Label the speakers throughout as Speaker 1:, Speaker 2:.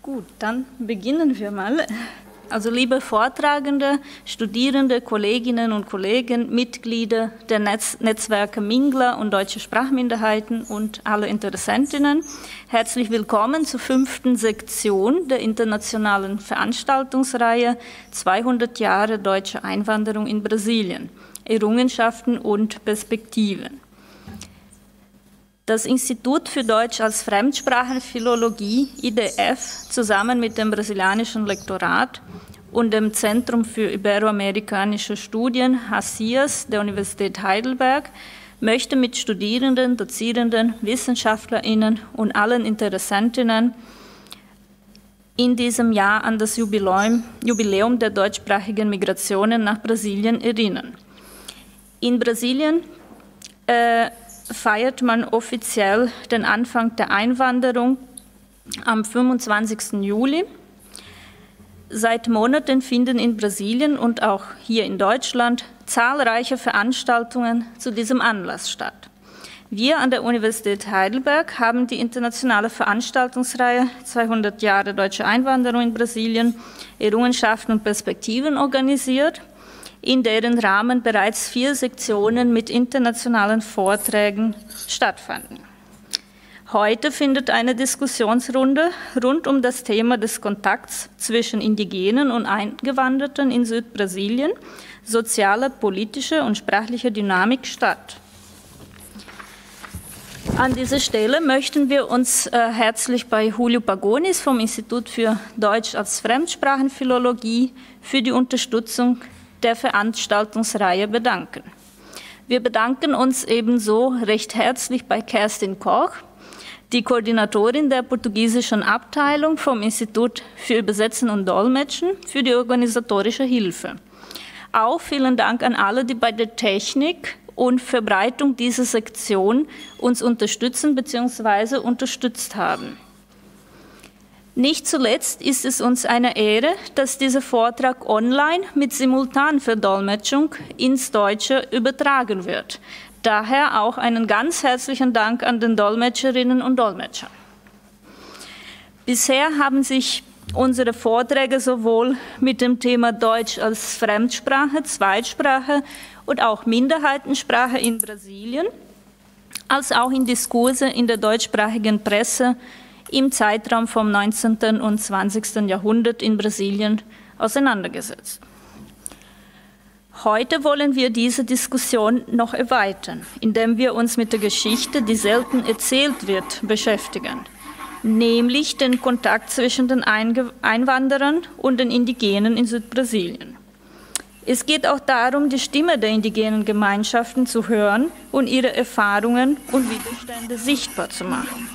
Speaker 1: Gut, dann beginnen wir mal. Also liebe Vortragende, Studierende, Kolleginnen und Kollegen, Mitglieder der Netzwerke Mingla und Deutsche Sprachminderheiten und alle Interessentinnen, herzlich willkommen zur 5. Sektion der internationalen Veranstaltungsreihe 200 Jahre deutsche Einwanderung in Brasilien, Errungenschaften und Perspektiven. Das Institut für Deutsch als Fremdsprachenphilologie, IDF, zusammen mit dem brasilianischen Lektorat und dem Zentrum für iberoamerikanische Studien, HACIAS, der Universität Heidelberg, möchte mit Studierenden, Dozierenden, WissenschaftlerInnen und allen Interessentinnen in diesem Jahr an das Jubiläum der deutschsprachigen Migrationen nach Brasilien erinnern. In Brasilien feiert man offiziell den Anfang der Einwanderung am 25. Juli. Seit Monaten finden in Brasilien und auch hier in Deutschland zahlreiche Veranstaltungen zu diesem Anlass statt. Wir an der Universität Heidelberg haben die internationale Veranstaltungsreihe 200 Jahre deutsche Einwanderung in Brasilien, Errungenschaften und Perspektiven organisiert, in deren Rahmen bereits 4 Sektionen mit internationalen Vorträgen stattfanden. Heute findet eine Diskussionsrunde rund um das Thema des Kontakts zwischen Indigenen und Eingewanderten in Südbrasilien, soziale, politische und sprachliche Dynamik statt. An dieser Stelle möchten wir uns herzlich bei Julio Pagonis vom Institut für Deutsch als Fremdsprachenphilologie für die Unterstützung der Veranstaltungsreihe bedanken. Wir bedanken uns ebenso recht herzlich bei Kerstin Koch, die Koordinatorin der portugiesischen Abteilung vom Institut für Übersetzen und Dolmetschen, für die organisatorische Hilfe. Auch vielen Dank an alle, die bei der Technik und Verbreitung dieser Sektion uns unterstützen bzw. unterstützt haben. Nicht zuletzt ist es uns eine Ehre, dass dieser Vortrag online mit Simultanverdolmetschung ins Deutsche übertragen wird. Daher auch einen ganz herzlichen Dank an den Dolmetscherinnen und Dolmetscher. Bisher haben sich unsere Vorträge sowohl mit dem Thema Deutsch als Fremdsprache, Zweitsprache und auch Minderheitensprache in Brasilien, als auch in Diskurse in der deutschsprachigen Presse im Zeitraum vom 19. und 20. Jahrhundert in Brasilien auseinandergesetzt. Heute wollen wir diese Diskussion noch erweitern, indem wir uns mit der Geschichte, die selten erzählt wird, beschäftigen, nämlich den Kontakt zwischen den Einwanderern und den Indigenen in Südbrasilien. Es geht auch darum, die Stimme der indigenen Gemeinschaften zu hören und ihre Erfahrungen und Widerstände sichtbar zu machen,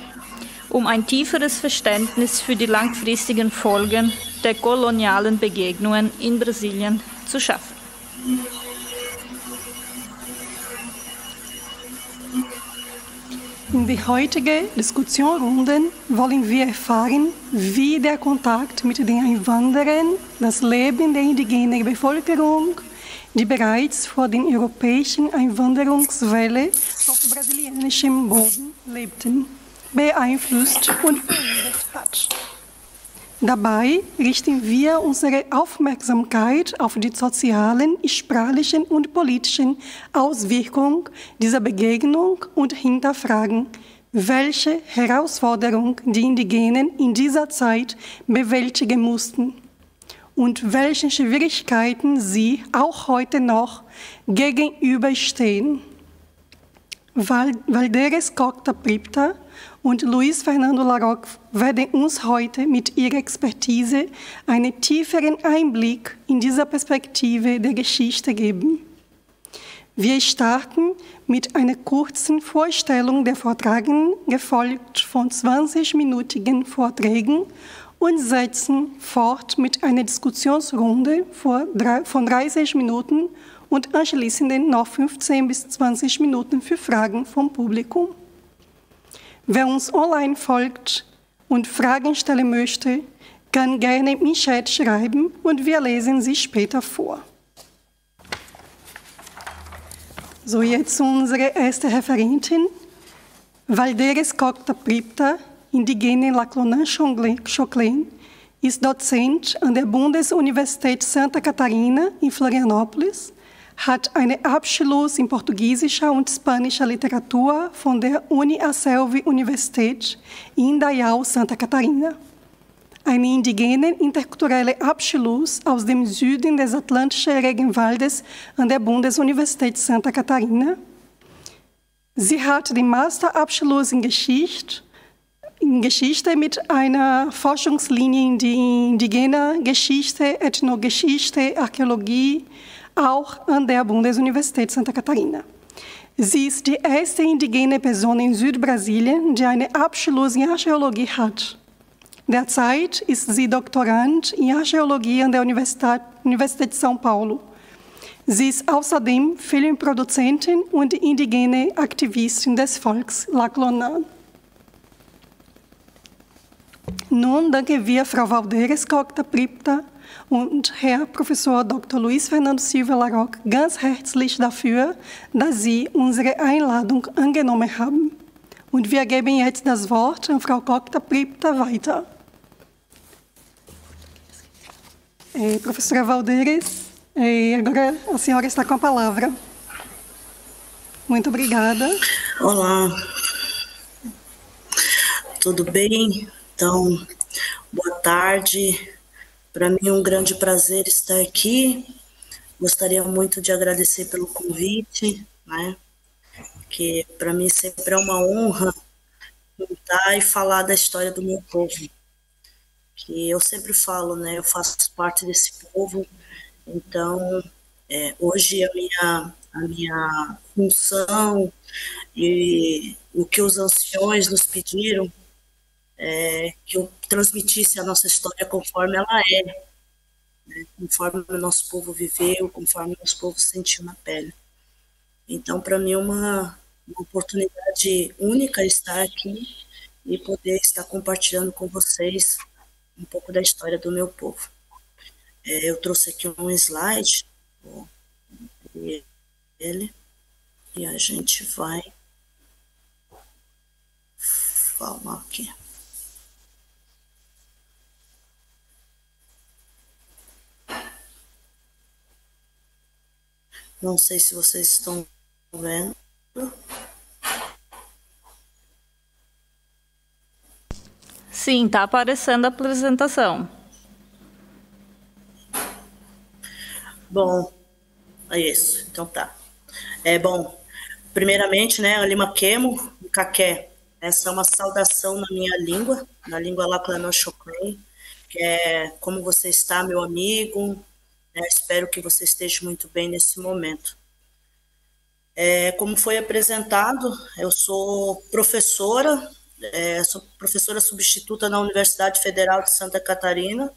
Speaker 1: um ein tieferes Verständnis für die langfristigen Folgen der kolonialen Begegnungen in Brasilien zu schaffen.
Speaker 2: In der heutigen Diskussionsrunde wollen wir erfahren, wie der Kontakt mit den Einwanderern das Leben der indigenen Bevölkerung, die bereits vor der europäischen Einwanderungswelle auf brasilianischem Boden lebten, beeinflusst und verändert hat. Dabei richten wir unsere Aufmerksamkeit auf die sozialen, sprachlichen und politischen Auswirkungen dieser Begegnung und hinterfragen, welche Herausforderungen die Indigenen in dieser Zeit bewältigen mussten und welchen Schwierigkeiten sie auch heute noch gegenüberstehen. Valdez Costa Pripta und Luis Fernando Laroque werden uns heute mit ihrer Expertise einen tieferen Einblick in diese Perspektive der Geschichte geben. Wir starten mit einer kurzen Vorstellung der Vortragenden, gefolgt von 20-minütigen Vorträgen und setzen fort mit einer Diskussionsrunde von 30 Minuten und anschließend noch 15 bis 20 Minuten für Fragen vom Publikum. Wer uns online folgt und Fragen stellen möchte, kann gerne im Chat schreiben und wir lesen sie später vor. So, jetzt unsere erste Referentin, Valdez Costa Pripta, indigene Laclonan Choclen, ist Dozent an der Bundesuniversität Santa Catarina in Florianópolis, hat einen Abschluss in portugiesischer und spanischer Literatur von der Uni-Aselvi-Universität in Dayal, Santa Catarina. Einen indigenen interkulturellen Abschluss aus dem Süden des atlantischen Regenwaldes an der Bundesuniversität Santa Catarina. Sie hat den Masterabschluss in Geschichte mit einer Forschungslinie in die indigene Geschichte, Ethnogeschichte, Archäologie, auch an der Bundesuniversität Santa Catarina. Sie ist die erste indigene Person in Südbrasilien, die einen Abschluss in Archäologie hat. Derzeit ist sie Doktorand in Archäologie an der Universität São Paulo. Sie ist außerdem Filmproduzentin und indigene Aktivistin des Volks Laclonan. Nun danken wir Frau Valderes Cocta Pripta und Herr Professor Dr. Luiz Fernando Silva Laroque ganz herzlich dafür, dass Sie unsere Einladung angenommen haben. Und wir geben jetzt das Wort an Frau Cocta Pripta weiter. Professora Valderes, agora a senhora está com a palavra. Muito obrigada.
Speaker 3: Olá, tudo bem? Então, boa tarde. Para mim é um grande prazer estar aqui. Gostaria muito de agradecer pelo convite, né? Que para mim sempre é uma honra contar e falar da história do meu povo. Que eu sempre falo, né? Eu faço parte desse povo, então hoje a minha função e o que os anciões nos pediram é que eu transmitisse a nossa história conforme ela é, né? Conforme o nosso povo viveu, conforme o nosso povo sentiu na pele. Então, para mim é uma oportunidade única estar aqui e poder estar compartilhando com vocês um pouco da história do meu povo. Eu trouxe aqui um slide, vou abrir ele, e a gente vai falar aqui. Não sei se vocês estão vendo.
Speaker 1: Sim, está aparecendo a apresentação.
Speaker 3: Bom, é isso, então tá. Bom, primeiramente, né, Alimaquemo, Caqué, essa é uma saudação na minha língua, na língua Laclanochoclé, que é como você está, meu amigo, né, espero que você esteja muito bem nesse momento. Como foi apresentado, eu sou professora substituta na Universidade Federal de Santa Catarina,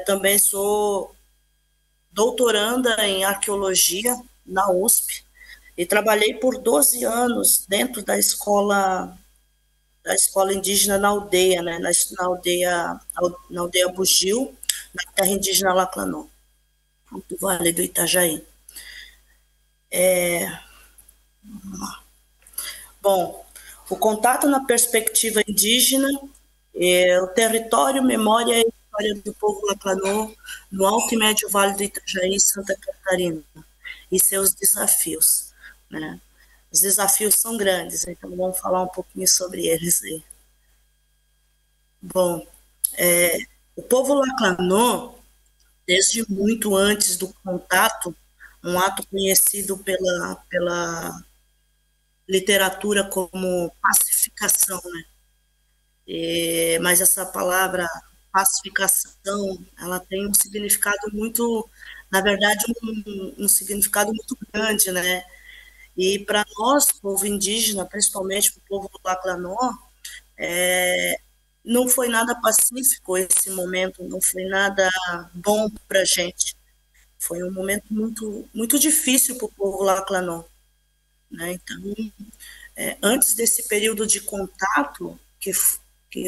Speaker 3: também sou doutoranda em arqueologia na USP e trabalhei por 12 anos dentro da escola indígena na aldeia, né, na aldeia Bugio, na terra indígena Laclanô, do Vale do Itajaí. Bom, o contato na perspectiva indígena, o território, memória e história do povo Laclanô no Alto e Médio Vale do Itajaí, Santa Catarina, e seus desafios, né? Os desafios são grandes, então vamos falar um pouquinho sobre eles aí. Bom, o povo Laclanô, desde muito antes do contato, um ato conhecido pela literatura como pacificação, né? Mas essa palavra pacificação, ela tem um significado muito, na verdade, um significado muito grande, né? E para nós, povo indígena, principalmente para o povo do Laclanô, não foi nada pacífico esse momento, não foi nada bom para a gente. Foi um momento muito, muito difícil para o povo Laclanô, né? Então, antes desse período de contato, que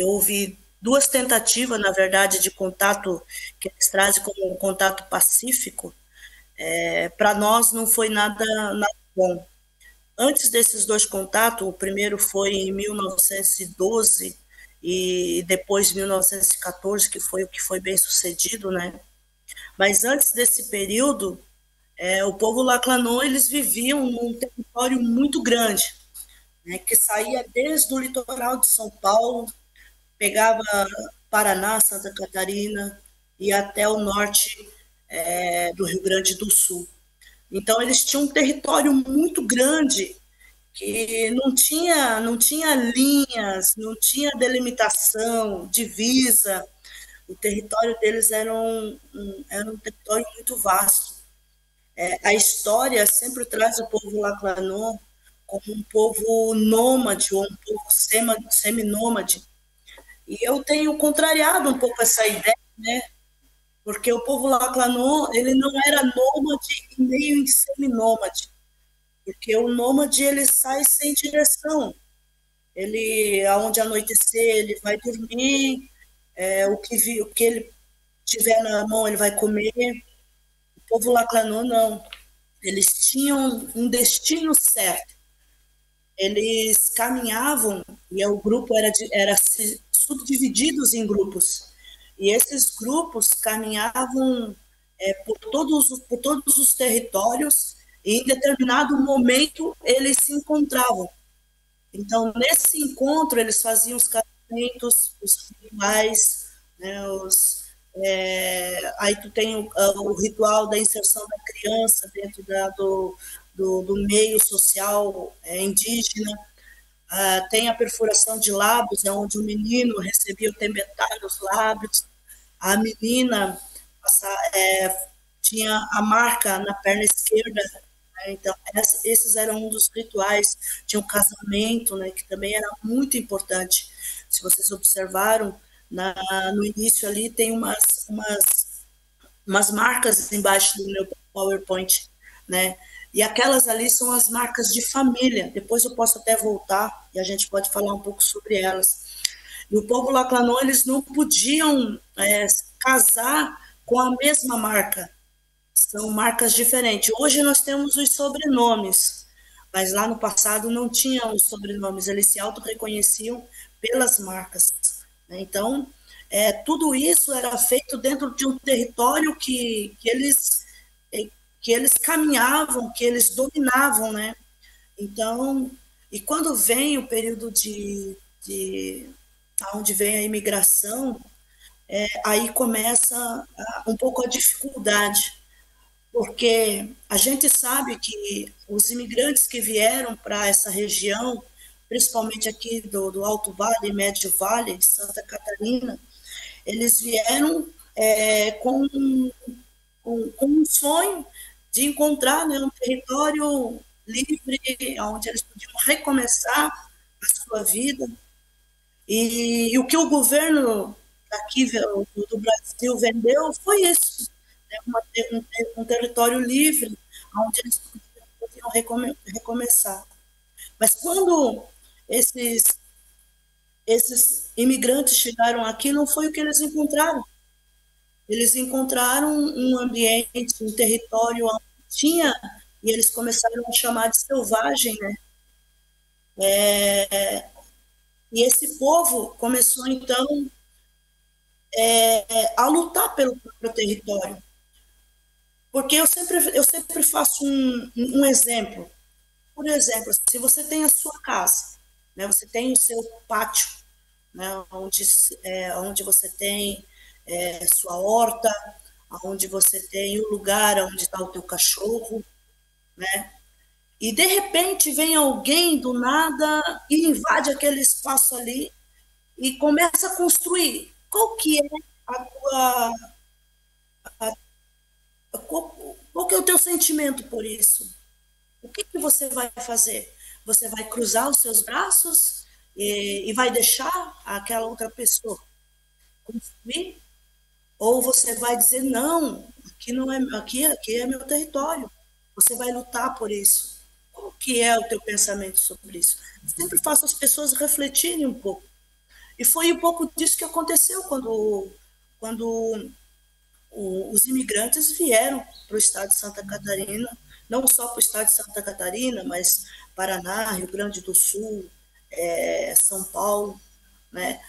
Speaker 3: houve duas tentativas, na verdade, de contato, que eles trazem como um contato pacífico, para nós não foi nada bom. Antes desses dois contatos, o primeiro foi em 1912 e depois 1914, que foi o que foi bem sucedido, né? Mas antes desse período, o povo Laclanô, eles viviam num território muito grande, né, que saía desde o litoral de São Paulo, pegava Paraná, Santa Catarina e até o norte do Rio Grande do Sul. Então, eles tinham um território muito grande que não tinha linhas, não tinha delimitação, divisa. O território deles era um território muito vasto. A história sempre traz o povo Laclanô como um povo nômade, ou um povo seminômade. E eu tenho contrariado um pouco essa ideia, né? Porque o povo Laclanô, ele não era nômade e nem seminômade. Porque o nômade, ele sai sem direção. Ele, aonde anoitecer, ele vai dormir, o que ele tiver na mão, ele vai comer. O povo Laclanô, não. Eles tinham um destino certo. Eles caminhavam, e o grupo era subdivididos em grupos. E esses grupos caminhavam por todos os territórios, e em determinado momento eles se encontravam. Então, nesse encontro, eles faziam os casamentos, os rituais, né, aí tu tem o ritual da inserção da criança dentro do meio social indígena. Tem a perfuração de lábios, onde o menino recebia o tembetar nos lábios, a menina tinha a marca na perna esquerda, né? Então, esses eram um dos rituais. Tinha o casamento, né, que também era muito importante. Se vocês observaram, no início ali tem umas marcas embaixo do meu PowerPoint, né? E aquelas ali são as marcas de família. Depois eu posso até voltar e a gente pode falar um pouco sobre elas. E o povo Laclanô, eles não podiam casar com a mesma marca. São marcas diferentes. Hoje nós temos os sobrenomes, mas lá no passado não tinham os sobrenomes. Eles se auto-reconheciam pelas marcas, né? Então, tudo isso era feito dentro de um território que eles caminhavam, que eles dominavam, né? Então, e quando vem o período onde vem a imigração, aí começa um pouco a dificuldade, porque a gente sabe que os imigrantes que vieram para essa região, principalmente aqui do Alto Vale e Médio Vale de Santa Catarina, eles vieram com um sonho de encontrar, né, um território livre, onde eles podiam recomeçar a sua vida. E o que o governo daqui do Brasil vendeu foi isso, né, um território livre, onde eles podiam recomeçar. Mas quando esses imigrantes chegaram aqui, não foi o que eles encontraram. Eles encontraram um ambiente, um território onde tinha, e eles começaram a chamar de selvagem, né? E esse povo começou, então, a lutar pelo próprio território. Porque eu sempre faço um exemplo. Por exemplo, se você tem a sua casa, né, você tem o seu pátio, né, onde você tem sua horta, onde você tem o lugar onde está o teu cachorro, né? E de repente vem alguém do nada e invade aquele espaço ali e começa a construir. Qual que é a tua, qual que é o teu sentimento por isso? O que você vai fazer? Você vai cruzar os seus braços e vai deixar aquela outra pessoa construir? Ou você vai dizer, não, aqui não é, aqui é meu território. Você vai lutar por isso. Qual que é o teu pensamento sobre isso? Sempre faço as pessoas refletirem um pouco. E foi um pouco disso que aconteceu quando os imigrantes vieram para o estado de Santa Catarina, não só para o estado de Santa Catarina, mas Paraná, Rio Grande do Sul, São Paulo, né?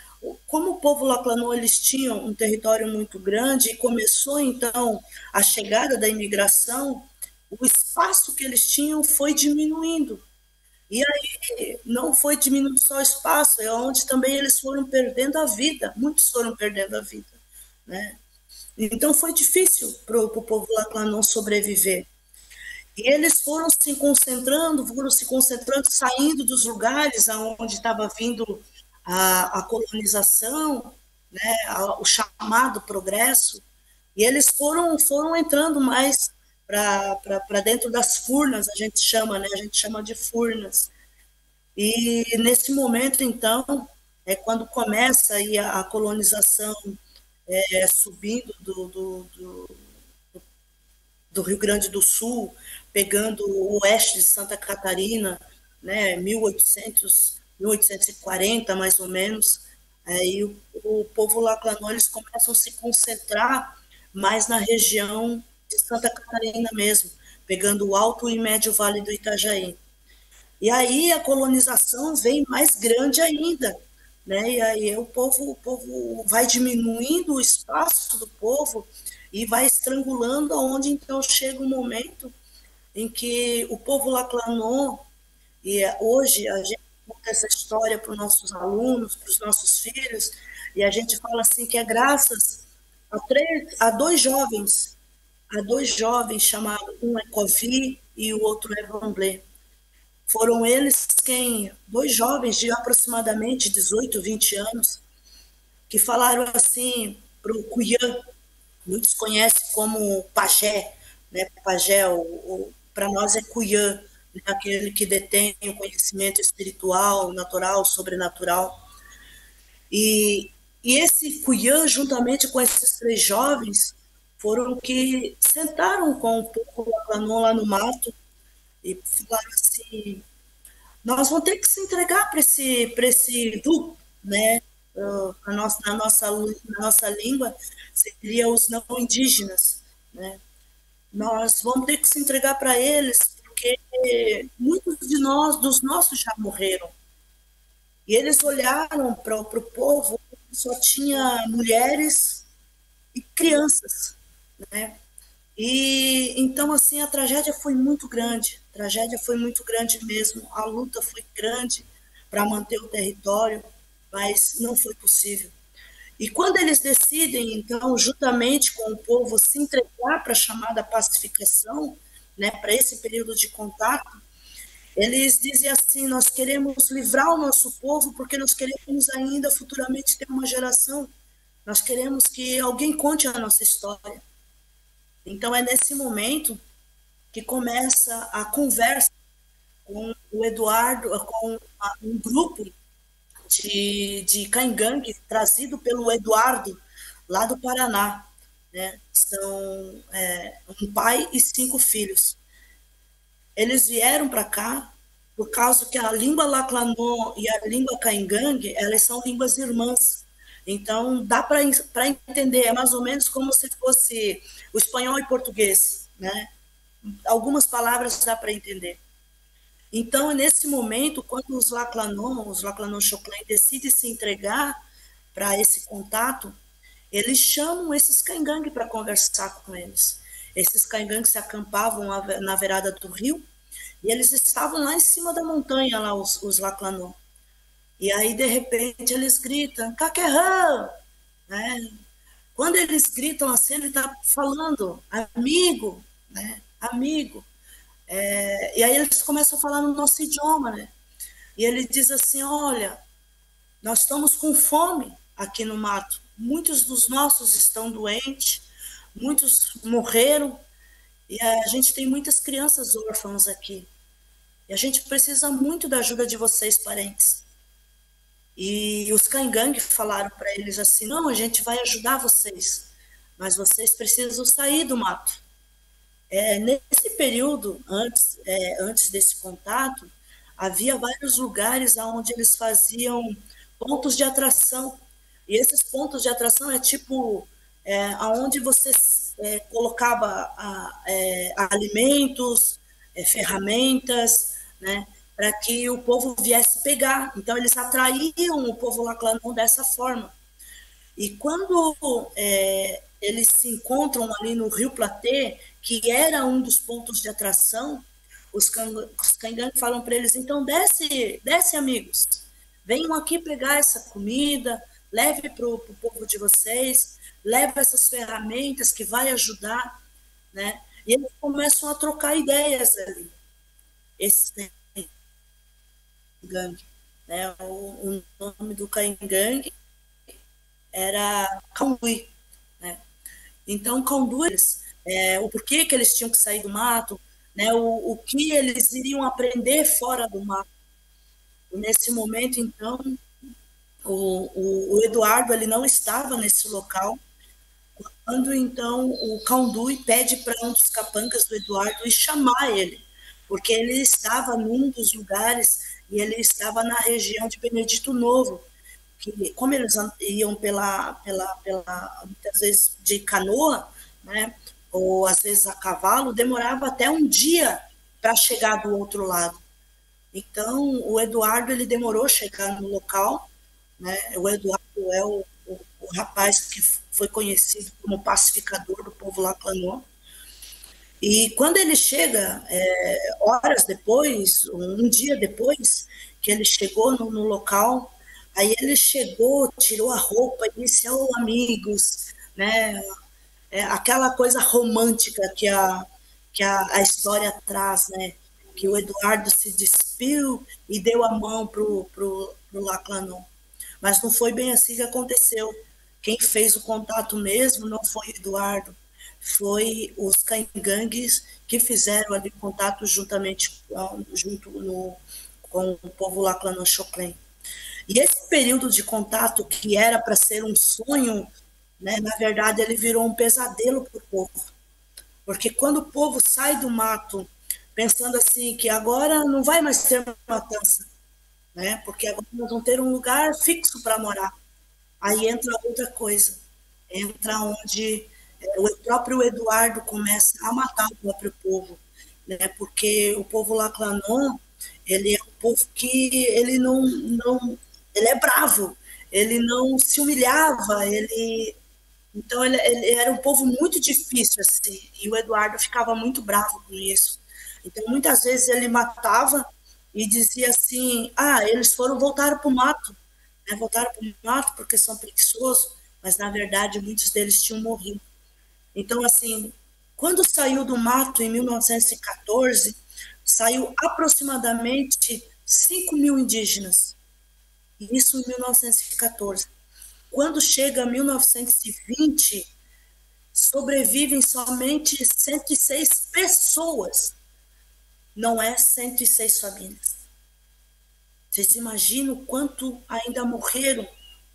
Speaker 3: como o povo Laclanô, eles tinham um território muito grande e começou, então, a chegada da imigração, o espaço que eles tinham foi diminuindo. E aí não foi diminuindo só o espaço, é onde também eles foram perdendo a vida, muitos foram perdendo a vida, né? Então foi difícil para o povo Laclanô sobreviver. E eles foram se concentrando, saindo dos lugares aonde estava vindo a colonização, né, o chamado progresso, e eles foram entrando mais para dentro das furnas, a gente chama, né, a gente chama de furnas. E nesse momento, então, é quando começa aí a colonização subindo do Rio Grande do Sul, pegando o oeste de Santa Catarina, né, 1840, mais ou menos, aí o povo Laclanô, eles começam a se concentrar mais na região de Santa Catarina mesmo, pegando o Alto e Médio Vale do Itajaí. E aí a colonização vem mais grande ainda, né? E aí o povo vai diminuindo o espaço do povo e vai estrangulando, aonde então chega um momento em que o povo Laclanô, e hoje a gente conta essa história para os nossos alunos, para os nossos filhos, e a gente fala assim que é graças a dois jovens chamados, um é Covi e o outro é Vanblé. Foram eles dois jovens de aproximadamente 18, 20 anos, que falaram assim para o Cuyã, muitos conhecem como pajé, né? Pajé, para nós é Cuyã, né? Aquele que detém o conhecimento espiritual, natural, sobrenatural. E esse Cuyã, juntamente com esses três jovens, foram que sentaram com o povo Laclanô lá no mato e falaram assim: nós vamos ter que se entregar para esse grupo, né? Na nossa língua, seria os não indígenas, né? Nós vamos ter que se entregar para eles, porque muitos dos nossos já morreram. E eles olharam para o povo, só tinha mulheres e crianças, né? E então, assim, a tragédia foi muito grande, mesmo, a luta foi grande para manter o território, mas não foi possível. E quando eles decidem, então, juntamente com o povo, se entregar para a chamada pacificação, né, para esse período de contato, eles dizem assim: nós queremos livrar o nosso povo porque nós queremos ainda futuramente ter uma geração, nós queremos que alguém conte a nossa história. Então é nesse momento que começa a conversa com o Eduardo, com um grupo de caingangue trazido pelo Eduardo, lá do Paraná, né? São um pai e 5 filhos. Eles vieram para cá por causa que a língua Laclanô e a língua caingangue, elas são línguas irmãs. Então, dá para entender, é mais ou menos como se fosse o espanhol e português, né? Algumas palavras dá para entender. Então, nesse momento, quando os Laclanô Choclen, decidem se entregar para esse contato, eles chamam esses caingangue para conversar com eles. Esses caingangue se acampavam na beirada do rio, e eles estavam lá em cima da montanha, lá os Laclanô. E aí, de repente, eles gritam, Caquerrã! Né? Quando eles gritam assim, ele está falando, amigo, né? Amigo. E aí eles começam a falar no nosso idioma, né? E ele diz assim: olha, nós estamos com fome aqui no mato. Muitos dos nossos estão doentes, muitos morreram, e a gente tem muitas crianças órfãs aqui. E a gente precisa muito da ajuda de vocês, parentes. E os caingangue falaram para eles assim: não, a gente vai ajudar vocês, mas vocês precisam sair do mato. Nesse período, antes desse contato, havia vários lugares onde eles faziam pontos de atração. E esses pontos de atração é tipo onde você colocava alimentos, ferramentas, né? para que o povo viesse pegar. Então, eles atraíam o povo Laclanon dessa forma. E quando eles se encontram ali no Rio Platê, que era um dos pontos de atração, os Caingangue falam para eles, então desce amigos, venham aqui pegar essa comida, leve para o povo de vocês, leve essas ferramentas que vai ajudar, né? E eles começam a trocar ideias ali. Esse Caingangue, né? O nome do Caingangue era Caundui, né? Então, Caundui, o porquê que eles tinham que sair do mato, né? O que eles iriam aprender fora do mato. E nesse momento, então, o Eduardo ele não estava nesse local, quando então o Caundui pede para um dos capangas do Eduardo ir chamar ele, porque ele estava num dos lugares e ele estava na região de Benedito Novo, que como eles iam muitas vezes de canoa, né, ou às vezes a cavalo, demorava até um dia para chegar do outro lado. Então, o Eduardo ele demorou a chegar no local, né? O Eduardo é o rapaz que foi conhecido como pacificador do povo Laclanon. E quando ele chega, horas depois, um dia depois que ele chegou no local, aí ele chegou, tirou a roupa e disse, oh, amigos, né? Aquela coisa romântica que a história traz, né? Que o Eduardo se despiu e deu a mão pro Laclanon. Mas não foi bem assim que aconteceu. Quem fez o contato mesmo não foi o Eduardo, foi os Caingangues que fizeram ali contato junto com o povo Laclanon Choclen. E esse período de contato que era para ser um sonho, né, na verdade ele virou um pesadelo para o povo. Porque quando o povo sai do mato pensando assim que agora não vai mais ter matança, né, porque agora nós vamos ter um lugar fixo para morar. Aí entra outra coisa, entra onde o próprio Eduardo começa a matar o próprio povo, né, porque o povo Laclanon, ele é um povo que ele ele é bravo, ele não se humilhava, então ele era um povo muito difícil, assim, e o Eduardo ficava muito bravo com isso. Então, muitas vezes ele matava e dizia assim, eles voltaram para o mato, né? Voltaram para o mato porque são preguiçosos, mas, na verdade, muitos deles tinham morrido. Então, assim, quando saiu do mato, em 1914, saiu aproximadamente 5.000 indígenas. Isso em 1914. Quando chega 1920, sobrevivem somente 106 pessoas. Não é 106 famílias. Vocês imaginam quanto ainda morreram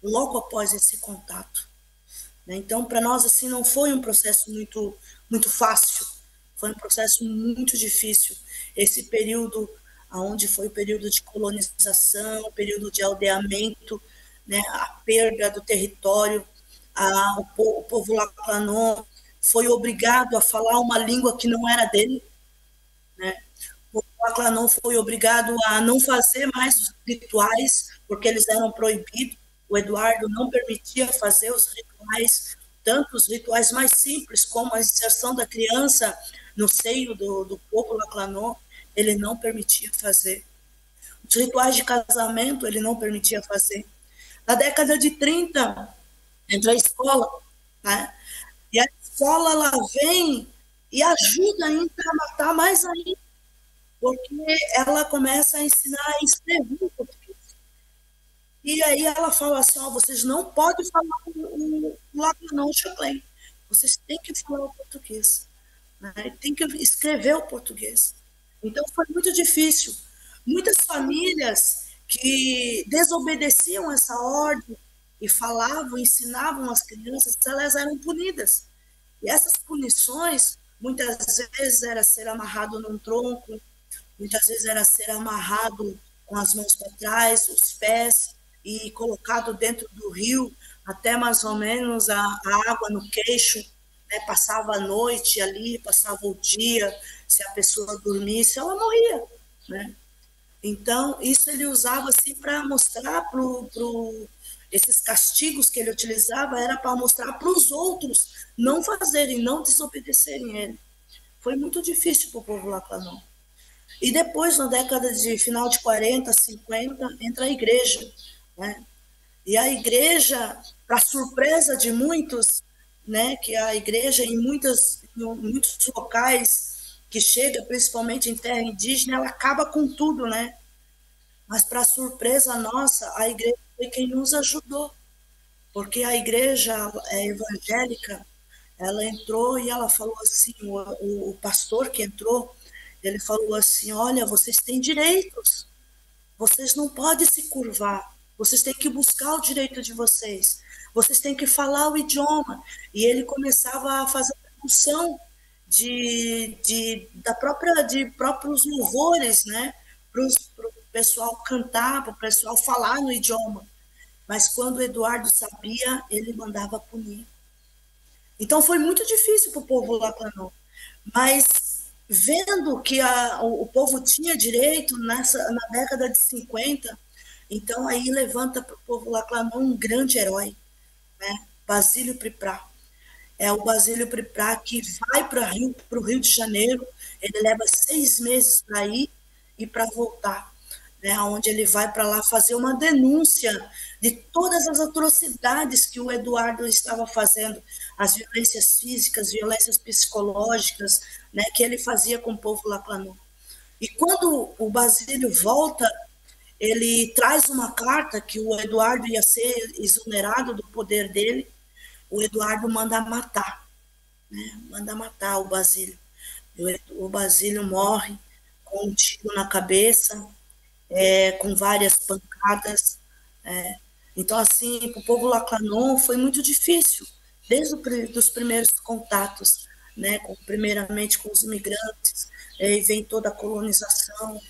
Speaker 3: logo após esse contato? Então, para nós, assim, não foi um processo muito, muito fácil. Foi um processo muito difícil. Esse período, onde foi o período de colonização, o período de aldeamento, né, a perda do território, o povo Laclanon foi obrigado a falar uma língua que não era dele, né? O Laclanon foi obrigado a não fazer mais os rituais, porque eles eram proibidos. O Eduardo não permitia fazer os rituais, tanto os rituais mais simples, como a inserção da criança no seio do povo Laclanon, ele não permitia fazer. Os rituais de casamento, ele não permitia fazer. Na década de 30, entra a escola, né? E a escola, ela vem e ajuda ainda a matar mais ainda, porque ela começa a ensinar a escrever o português. E aí ela fala assim, vocês não podem falar o Laclanon Choclen, vocês têm que falar o português, né? Tem que escrever o português. Então foi muito difícil. Muitas famílias que desobedeciam essa ordem e falavam, ensinavam as crianças, elas eram punidas. E essas punições, muitas vezes era ser amarrado num tronco, muitas vezes era ser amarrado com as mãos para trás, os pés, e colocado dentro do rio, até mais ou menos a água no queixo, né? Passava a noite ali, passava o dia, se a pessoa dormisse, ela morria, né? Então, isso ele usava assim para mostrar esses castigos que ele utilizava era para mostrar para os outros não fazerem, não desobedecerem ele. Foi muito difícil para o povo Laclanon. E depois, na década de final de 40, 50, entra a igreja, né? E a igreja, para surpresa de muitos, né, que a igreja em muitos locais que chega, principalmente em terra indígena, ela acaba com tudo, né? Mas para surpresa nossa, a igreja foi quem nos ajudou, porque a igreja evangélica, ela entrou e ela falou assim, o pastor que entrou, ele falou assim, olha, vocês têm direitos, vocês não podem se curvar, vocês têm que buscar o direito de vocês têm que falar o idioma. E ele começava a fazer tradução de próprios louvores, né? Para o pessoal cantar, para o pessoal falar no idioma. Mas quando o Eduardo sabia, ele mandava punir. Então foi muito difícil para o povo Laclanon. Mas vendo que o povo tinha direito na década de 50, então aí levanta para o povo Laclanon um grande herói, né? Basílio Priprá. É o Basílio Priprá que vai para o Rio de Janeiro, ele leva 6 meses para ir e para voltar, né? Onde ele vai para lá fazer uma denúncia de todas as atrocidades que o Eduardo estava fazendo, as violências físicas, violências psicológicas, né, que ele fazia com o povo Laclanon. E quando o Basílio volta, ele traz uma carta que o Eduardo ia ser exonerado do poder dele, o Eduardo manda matar, né? Manda matar o Basílio. O Basílio morre com um tiro na cabeça, com várias pancadas. Então, assim, para o povo Laclanon foi muito difícil, desde os primeiros contatos, né? Primeiramente com os imigrantes, aí vem toda a colonização,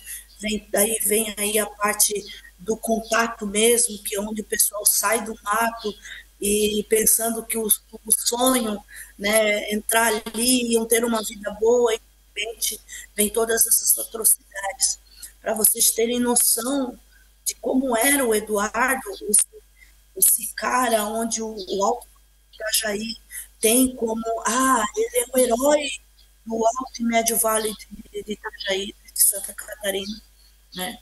Speaker 3: daí vem aí a parte do contato mesmo, que é onde o pessoal sai do mato e pensando que o sonho, né, entrar ali, iam ter uma vida boa, e de repente vem todas essas atrocidades. Para vocês terem noção de como era o Eduardo, esse cara onde o Alto Itajaí tem como, ele é o herói do Alto e Médio Vale de Itajaí, de Santa Catarina, né?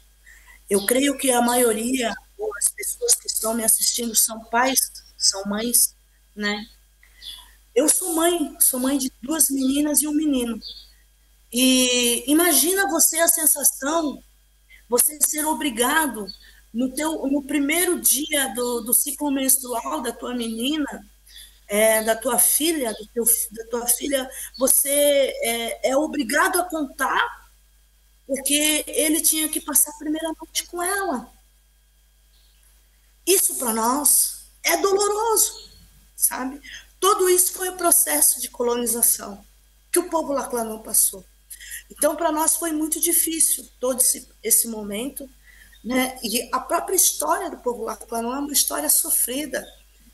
Speaker 3: Eu creio que a maioria, ou as pessoas que estão me assistindo, são pais, são mães, né? Eu sou mãe de 2 meninas e um menino. E imagina você a sensação, você ser obrigado, no primeiro dia do ciclo menstrual da tua menina, da tua filha, da tua filha, você é obrigado a contar, porque ele tinha que passar a primeira noite com ela. Isso para nós é doloroso, sabe? Tudo isso foi o processo de colonização que o povo Laclanon passou. Então, para nós foi muito difícil todo esse momento, né? E a própria história do povo Laclanon é uma história sofrida,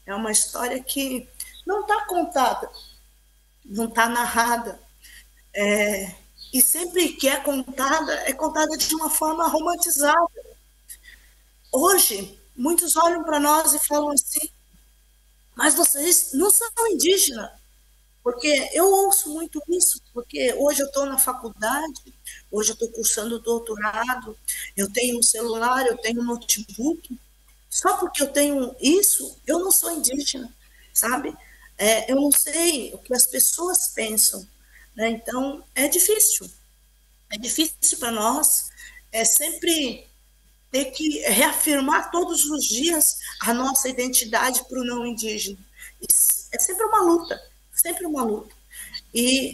Speaker 3: é uma história que não está contada, não está narrada. E sempre que é contada de uma forma romantizada. Hoje, muitos olham para nós e falam assim, mas vocês não são indígenas. Porque eu ouço muito isso, porque hoje eu estou na faculdade, hoje eu estou cursando doutorado, eu tenho um celular, eu tenho um notebook. Só porque eu tenho isso, eu não sou indígena, sabe? Eu não sei o que as pessoas pensam, né? Então, é difícil. É difícil para nós, sempre ter que reafirmar todos os dias a nossa identidade para o não indígena. É sempre uma luta, sempre uma luta.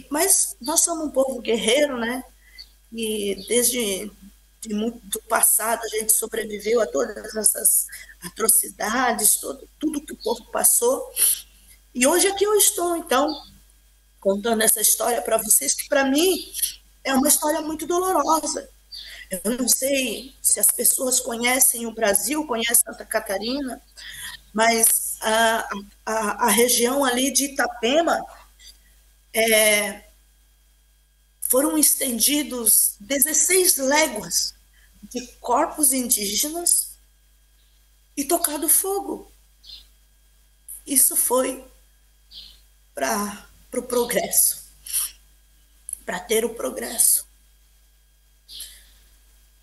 Speaker 3: Mas nós somos um povo guerreiro, né? E desde muito passado a gente sobreviveu a todas essas atrocidades, tudo que o povo passou. E hoje aqui eu estou, então, contando essa história para vocês, que para mim é uma história muito dolorosa. Eu não sei se as pessoas conhecem o Brasil, conhecem Santa Catarina, mas a região ali de Itapema foram estendidos 16 léguas de corpos indígenas e tocado fogo. Isso foi para o progresso, para ter o progresso.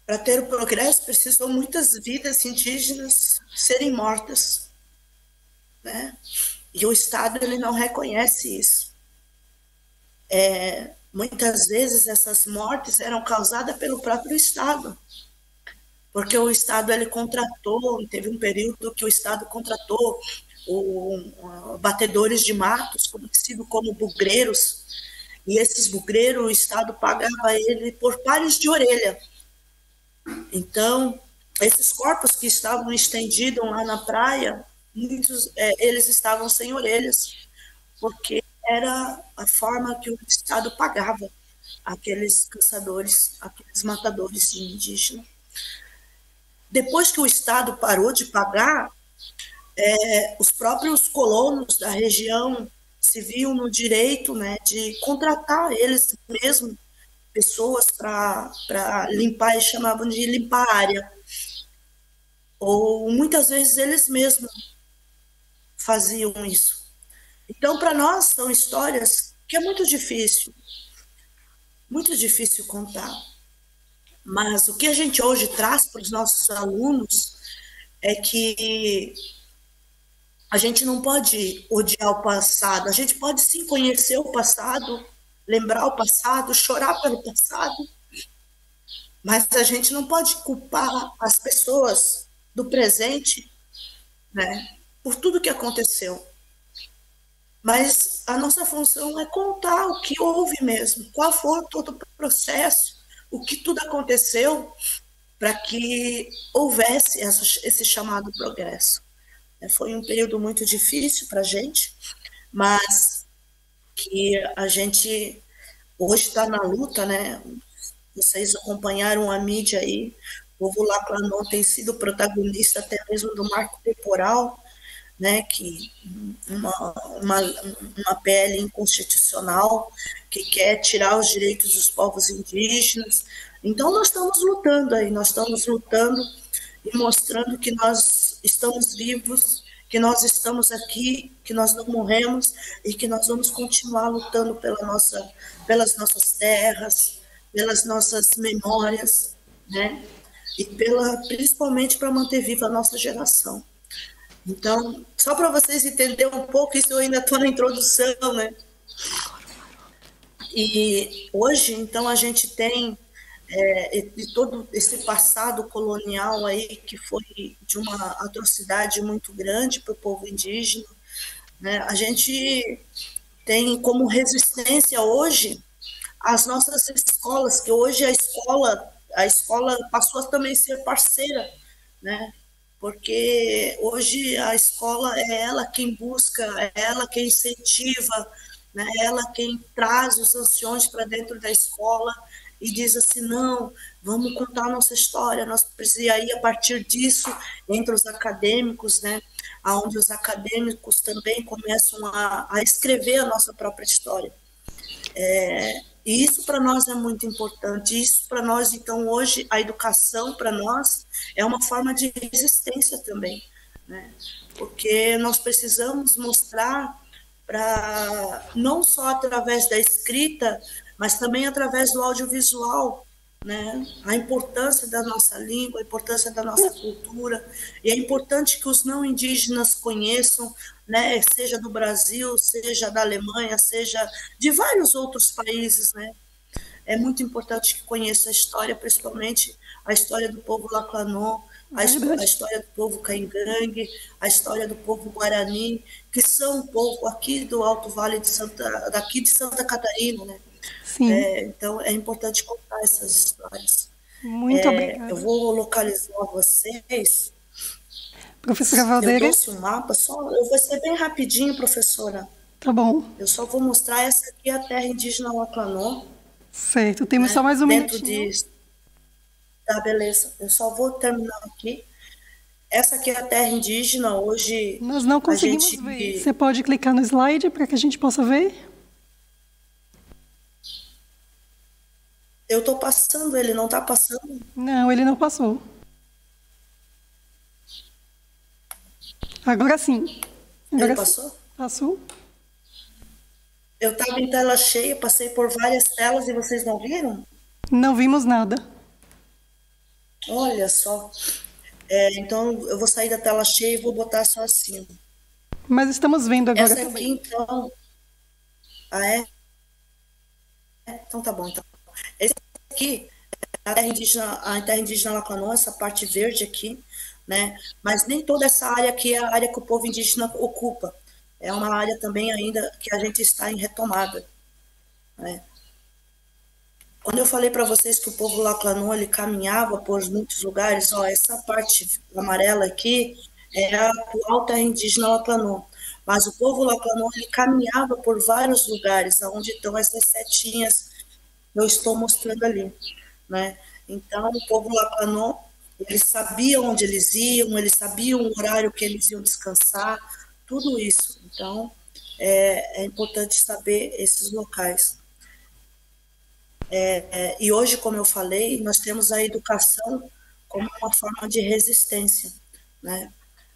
Speaker 3: Para ter o progresso, precisou muitas vidas indígenas serem mortas, né? E o Estado ele não reconhece isso. Muitas vezes essas mortes eram causadas pelo próprio Estado, porque o Estado ele contratou, teve um período que o Estado contratou batedores de matos, conhecido como bugreiros, e esses bugreiros o Estado pagava ele por pares de orelha. Então, esses corpos que estavam estendidos lá na praia, muitos eles estavam sem orelhas, porque era a forma que o Estado pagava aqueles caçadores, aqueles matadores de indígenas. Depois que o Estado parou de pagar, os próprios colonos da região se viam no direito, né, de contratar eles mesmos pessoas para limpar, eles chamavam de limpar a área. Ou muitas vezes eles mesmos faziam isso. Então, para nós, são histórias que é muito difícil contar. Mas o que a gente hoje traz para os nossos alunos é que a gente não pode odiar o passado, a gente pode sim conhecer o passado, lembrar o passado, chorar pelo passado, mas a gente não pode culpar as pessoas do presente, né, por tudo que aconteceu. Mas a nossa função é contar o que houve mesmo, qual foi todo o processo, o que tudo aconteceu para que houvesse esse chamado progresso. Foi um período muito difícil para a gente, mas que a gente hoje está na luta, né? Vocês acompanharam a mídia aí, o povo Laclanô tem sido protagonista até mesmo do marco temporal, né? Que uma PL inconstitucional que quer tirar os direitos dos povos indígenas. Então nós estamos lutando aí, nós estamos lutando e mostrando que nós estamos vivos, que nós estamos aqui, que nós não morremos e que nós vamos continuar lutando pelas nossas terras, pelas nossas memórias, né? E principalmente para manter viva a nossa geração. Então, só para vocês entenderem um pouco, isso eu ainda estou na introdução, né? E hoje, então, a gente tem de todo esse passado colonial aí que foi de uma atrocidade muito grande para o povo indígena, né? A gente tem como resistência hoje as nossas escolas, que hoje a escola passou a também ser parceira, né? Porque hoje a escola é ela quem busca, é ela quem incentiva, né? É ela quem traz os anciões para dentro da escola e diz assim, não, vamos contar a nossa história, nós precisamos, e aí a partir disso, entre os acadêmicos, né, onde os acadêmicos também começam a escrever a nossa própria história. E isso para nós é muito importante, isso para nós, então, hoje, a educação para nós é uma forma de resistência também, né, porque nós precisamos mostrar não só através da escrita, mas também através do audiovisual, né? A importância da nossa língua, a importância da nossa cultura, e é importante que os não indígenas conheçam, né? Seja do Brasil, seja da Alemanha, seja de vários outros países, né? É muito importante que conheça a história, principalmente a história do povo Laclanô, a história do povo Caingangue, a história do povo Guarani, que são um povo aqui do Alto Vale daqui de Santa Catarina, né?
Speaker 2: Sim.
Speaker 3: Então é importante contar essas histórias.
Speaker 2: Muito obrigada.
Speaker 3: Eu vou localizar vocês.
Speaker 2: Professora Valdeira.
Speaker 3: Eu trouxe um mapa, eu vou ser bem rapidinho, professora.
Speaker 2: Tá bom.
Speaker 3: Eu só vou mostrar essa aqui, a terra indígena Laclanô.
Speaker 2: Certo, temos só mais um minutinho.
Speaker 3: Tá, beleza. Eu só vou terminar aqui. Essa aqui é a terra indígena, hoje...
Speaker 2: Nós não conseguimos ver. Você pode clicar no slide para que a gente possa ver?
Speaker 3: Eu tô passando, ele não tá passando.
Speaker 2: Não, ele não passou. Agora sim.
Speaker 3: Ele
Speaker 2: Agora sim.
Speaker 3: passou?
Speaker 2: Passou?
Speaker 3: Eu tava em tela cheia, passei por várias telas e vocês não viram?
Speaker 2: Não vimos nada.
Speaker 3: Olha só. Então eu vou sair da tela cheia e vou botar só assim.
Speaker 2: Mas estamos vendo agora
Speaker 3: Essa aqui,
Speaker 2: também.
Speaker 3: então. Ah, é? Então tá bom. Então. Esse aqui a terra indígena Lacanoa, essa parte verde aqui, né? Mas nem toda essa área aqui é a área que o povo indígena ocupa. É uma área também ainda que a gente está em retomada, né? Quando eu falei para vocês que o povo Lacanoa ele caminhava por muitos lugares, ó, essa parte amarela aqui é a atual terra indígena Lacanoa. Mas o povo Lacanoa ele caminhava por vários lugares, onde estão essas setinhas que eu estou mostrando ali, né? Então, o povo Lacanô, eles sabiam onde eles iam, eles sabiam o horário que eles iam descansar, tudo isso. Então, é importante saber esses locais. E hoje, como eu falei, nós temos a educação como uma forma de resistência, né?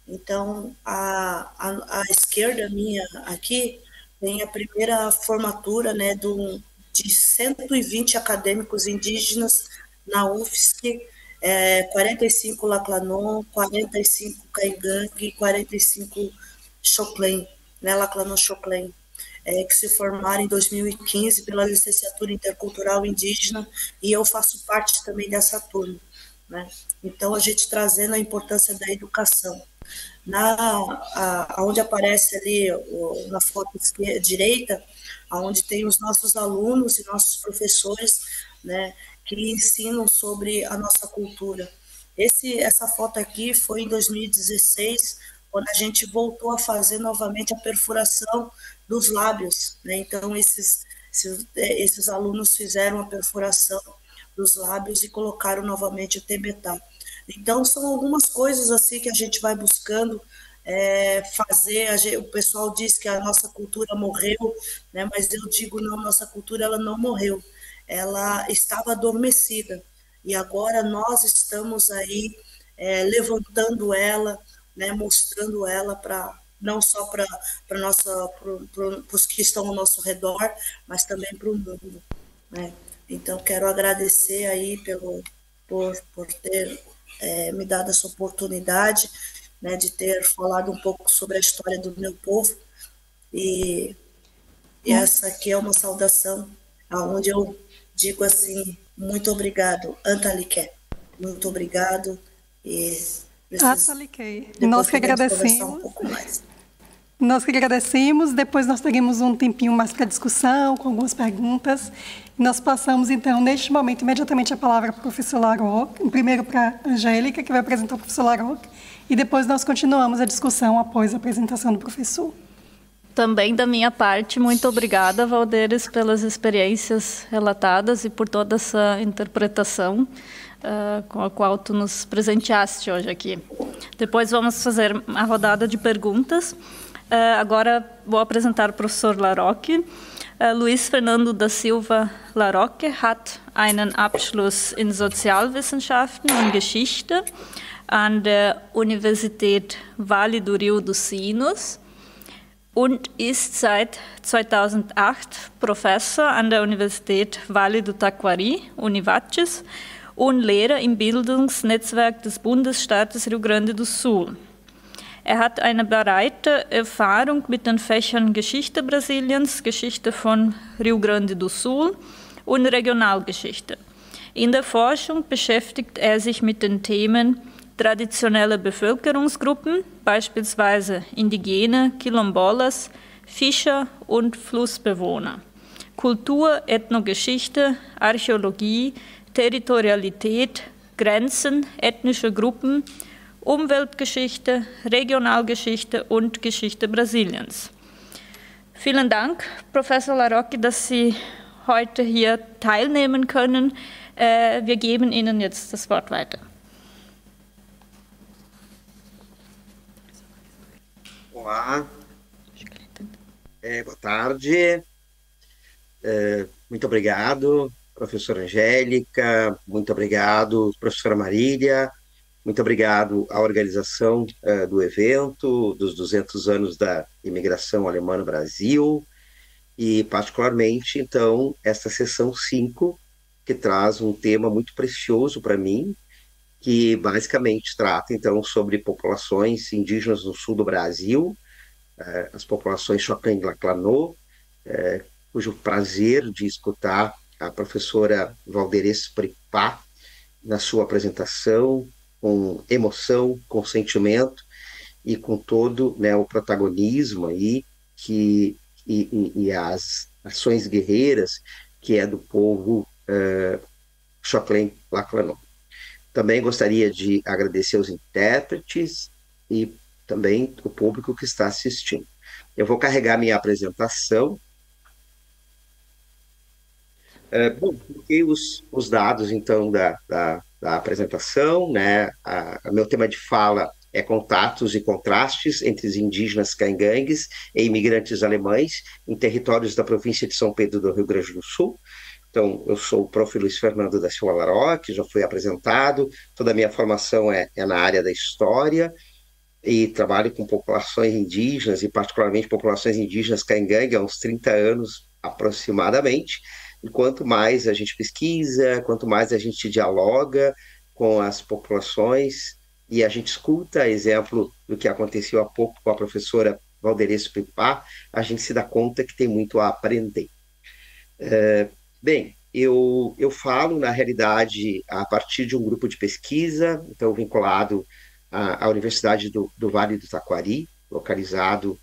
Speaker 3: Então, a esquerda minha aqui tem a primeira formatura, né, de 120 acadêmicos indígenas na UFSC, 45 Laclanon, 45 Caingangue, 45 Choclen, né, Laclanon Choclen, que se formaram em 2015 pela licenciatura intercultural indígena, e eu faço parte também dessa turma, né? Então, a gente trazendo a importância da educação. Onde aparece ali na foto direita, onde tem os nossos alunos e nossos professores, né, que ensinam sobre a nossa cultura. Essa foto aqui foi em 2016, quando a gente voltou a fazer novamente a perfuração dos lábios, né? Então esses alunos fizeram a perfuração dos lábios e colocaram novamente o tebetá. Então, são algumas coisas assim que a gente vai buscando fazer. O pessoal diz que a nossa cultura morreu, né? Mas eu digo, não, nossa cultura ela não morreu, ela estava adormecida. E agora nós estamos aí levantando ela, né? Mostrando ela para não só para os que estão ao nosso redor, mas também para o mundo, né? Então, quero agradecer aí por ter me dado essa oportunidade, né, de ter falado um pouco sobre a história do meu povo, e essa aqui é uma saudação aonde eu digo assim, muito obrigado, Antaliqué, muito obrigado, e
Speaker 2: Ataliquei.
Speaker 3: depois podemos conversar um pouco mais.
Speaker 2: Nós que agradecemos, depois nós teremos um tempinho mais para discussão, com algumas perguntas. Nós passamos, então, neste momento, imediatamente a palavra para o professor Laroque, primeiro para a Angélica, que vai apresentar o professor Laroque, e depois nós continuamos a discussão após a apresentação do professor.
Speaker 1: Também da minha parte, muito obrigada, Valderes, pelas experiências relatadas e por toda essa interpretação com a qual tu nos presenteaste hoje aqui. Depois vamos fazer a rodada de perguntas. Agora vou apresentar o professor Laroque. Luiz Fernando da Silva Laroque hat einen Abschluss in Sozialwissenschaften und Geschichte an der Universität Vale do Rio dos Sinos und ist seit 2008 Professor an der Universität Vale do Taquari, Univates, und Lehrer im Bildungsnetzwerk des Bundesstaates Rio Grande do Sul. Er hat eine breite Erfahrung mit den Fächern Geschichte Brasiliens, Geschichte von Rio Grande do Sul und Regionalgeschichte. In der Forschung beschäftigt er sich mit den Themen traditionelle Bevölkerungsgruppen, beispielsweise Indigene, Quilombolas, Fischer und Flussbewohner, Kultur, Ethnogeschichte, Archäologie, Territorialität, Grenzen, ethnische Gruppen, Umweltgeschichte, Regionalgeschichte und Geschichte Brasiliens. Vielen Dank, Professor Laroque, dass Sie heute hier teilnehmen können. Wir geben Ihnen jetzt das Wort weiter.
Speaker 4: Olá, boa tarde, muito obrigado professora Angélica, muito obrigado, professora Marília, muito obrigado à organização do evento, dos 200 anos da imigração alemã no Brasil, e particularmente, então, esta sessão 5, que traz um tema muito precioso para mim, que basicamente trata, então, sobre populações indígenas no sul do Brasil, as populações Choclen-Laclanô, cujo prazer de escutar a professora Valderez Pripá na sua apresentação, com emoção, com sentimento e com todo, né, o protagonismo aí e as ações guerreiras que é do povo Choclen-Laclanô. Também gostaria de agradecer os intérpretes e também o público que está assistindo. Eu vou carregar minha apresentação. Bom, coloquei os dados, então, da apresentação, né? Meu tema de fala é contatos e contrastes entre os indígenas caingangues e imigrantes alemães em territórios da província de São Pedro do Rio Grande do Sul. Então, eu sou o prof. Luiz Fernando da Silva Laró, que já foi apresentado. Toda a minha formação é na área da história e trabalho com populações indígenas, e particularmente populações indígenas caingangue, há uns 30 anos aproximadamente. E quanto mais a gente pesquisa, quanto mais a gente dialoga com as populações e a gente escuta, exemplo do que aconteceu há pouco com a professora Valderez Pripá, a gente se dá conta que tem muito a aprender. Bem, eu falo, na realidade, a partir de um grupo de pesquisa, então vinculado à Universidade do Vale do Taquari, localizado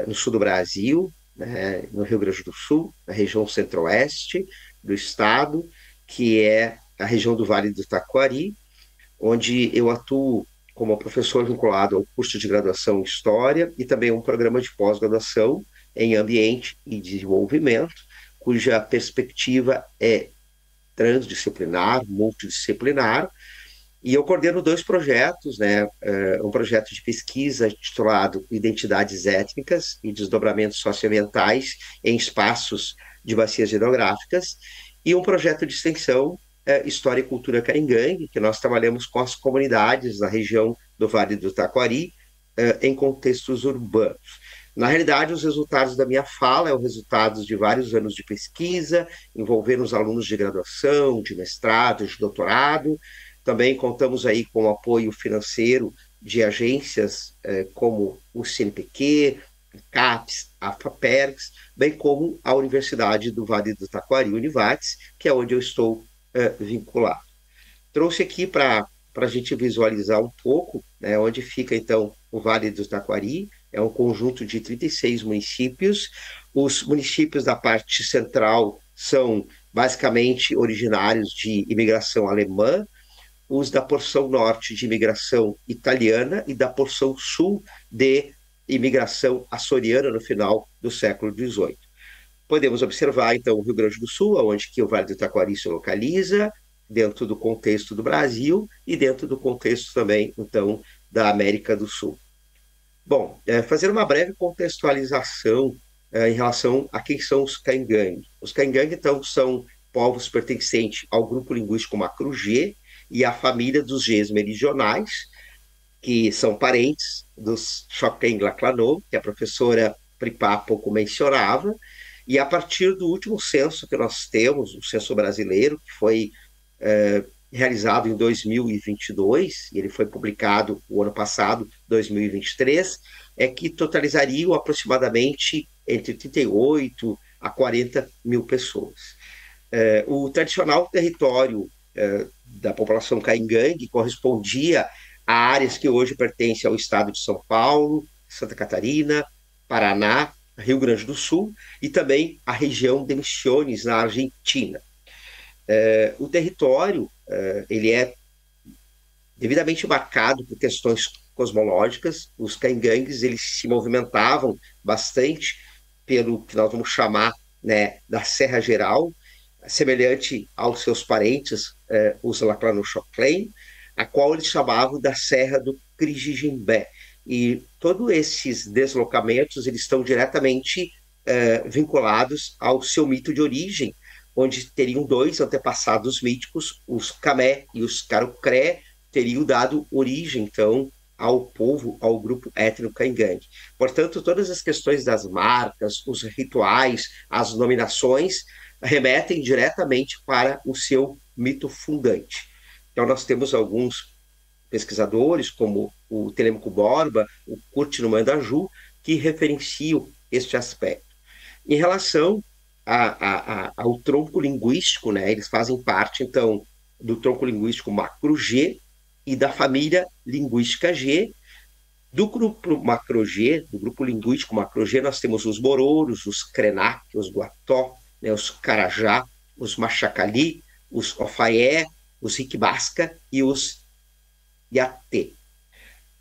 Speaker 4: no sul do Brasil, né, no Rio Grande do Sul, na região centro-oeste do estado, que é a região do Vale do Taquari, onde eu atuo como professor vinculado ao curso de graduação em História e também um programa de pós-graduação em Ambiente e Desenvolvimento, cuja perspectiva é transdisciplinar, multidisciplinar, e eu coordeno 2 projetos, né? Um projeto de pesquisa titulado Identidades Étnicas e Desdobramentos Socioambientais em Espaços de Bacias Hidrográficas, e um projeto de extensão História e Cultura Caingangue, que nós trabalhamos com as comunidades da região do Vale do Taquari em contextos urbanos. Na realidade, os resultados da minha fala são resultados de vários anos de pesquisa, envolvendo os alunos de graduação, de mestrado, de doutorado. Também contamos aí com o apoio financeiro de agências como o CNPq, a CAPES, a FAPERGS, bem como a Universidade do Vale do Taquari, Univates, que é onde eu estou vinculado. Trouxe aqui para a gente visualizar um pouco, né, onde fica, então, o Vale do Taquari. É um conjunto de 36 municípios. Os municípios da parte central são basicamente originários de imigração alemã, os da porção norte de imigração italiana e da porção sul de imigração açoriana no final do século XVIII. Podemos observar, então, o Rio Grande do Sul, onde que o Vale do Taquari se localiza, dentro do contexto do Brasil e dentro do contexto também, então, da América do Sul. Bom, fazer uma breve contextualização em relação a quem são os caingangue. Os caingangue, então, são povos pertencentes ao grupo linguístico Macru-G e à família dos Gs meridionais, que são parentes dos Choclen-Laclanô, que a professora Pripá pouco mencionava, e a partir do último censo que nós temos, o censo brasileiro, que foi realizado em 2022, e ele foi publicado o ano passado, 2023, é que totalizariam aproximadamente entre 38 a 40 mil pessoas. O tradicional território da população caingangue correspondia a áreas que hoje pertencem ao estado de São Paulo, Santa Catarina, Paraná, Rio Grande do Sul e também a região de Misiones, na Argentina. O território ele é devidamente marcado por questões cosmológicas. Os caingangues eles se movimentavam bastante pelo que nós vamos chamar, né, da Serra Geral, semelhante aos seus parentes, os Laclanô-Choclen, a qual eles chamavam da Serra do Crijijimbé. E todos esses deslocamentos eles estão diretamente vinculados ao seu mito de origem, onde teriam dois antepassados míticos, os Camé e os Carucré, teriam dado origem, então, ao povo, ao grupo étnico Caingangue. Portanto, todas as questões das marcas, os rituais, as nominações, remetem diretamente para o seu mito fundante. Então, nós temos alguns pesquisadores, como o Telêmaco Borba, o Curti Numandaju, que referenciam este aspecto. Em relação ao tronco linguístico, né, eles fazem parte, então, do tronco linguístico macro-G e da família linguística G. Do grupo macro-G, do grupo linguístico macro-G, nós temos os Mororos, os Krenak, os Guató, né, os Carajá, os Machacali, os Ofaié, os Rikbasca e os Yaté.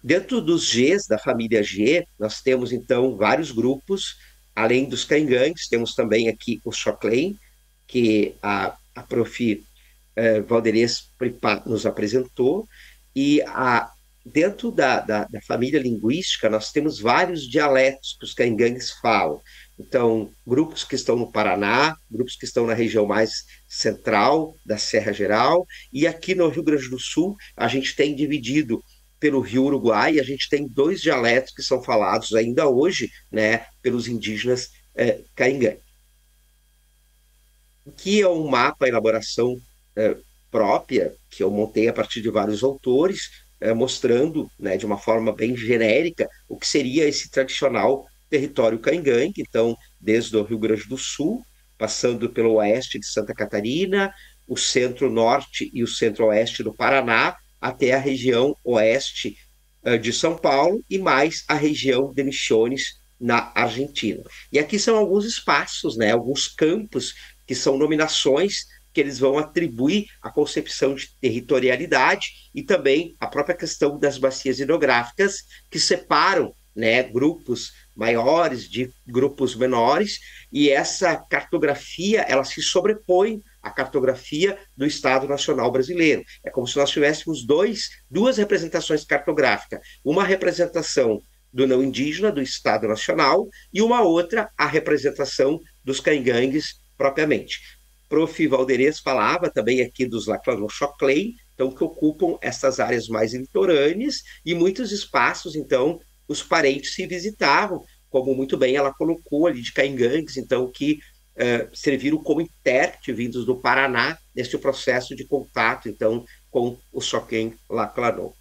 Speaker 4: Dentro dos Gs, da família G, nós temos, então, vários grupos. Além dos Caingangues, temos também aqui o Xoclen, que a prof. Valderez Pripá nos apresentou, e dentro da família linguística nós temos vários dialetos que os Caingangues falam. Então, grupos que estão no Paraná, grupos que estão na região mais central da Serra Geral, e aqui no Rio Grande do Sul a gente tem dividido pelo Rio Uruguai, a gente tem 2 dialetos que são falados ainda hoje, né, pelos indígenas Caingangue. Que é um mapa, a elaboração própria, que eu montei a partir de vários autores, mostrando, né, de uma forma bem genérica o que seria esse tradicional território Caingangue, então, desde o Rio Grande do Sul, passando pelo oeste de Santa Catarina, o centro-norte e o centro-oeste do Paraná, até a região oeste de São Paulo e mais a região de Misiones, na Argentina. E aqui são alguns espaços, né, alguns campos que são nominações que eles vão atribuir a concepção de territorialidade e também a própria questão das bacias hidrográficas que separam, né, grupos maiores de grupos menores, e essa cartografia ela se sobrepõe à cartografia do Estado Nacional Brasileiro. É como se nós tivéssemos duas representações cartográficas, uma representação do não indígena, do Estado Nacional, e uma outra, a representação dos Caingangues propriamente. Prof. Valderez falava também aqui dos Laclanô-Xoclen, então, que ocupam essas áreas mais litorâneas, e muitos espaços, então, os parentes se visitavam, como muito bem ela colocou ali, de Caingangues, então, que serviram como intérprete vindos do Paraná nesse processo de contato, então, com o Xoclen Laclanô.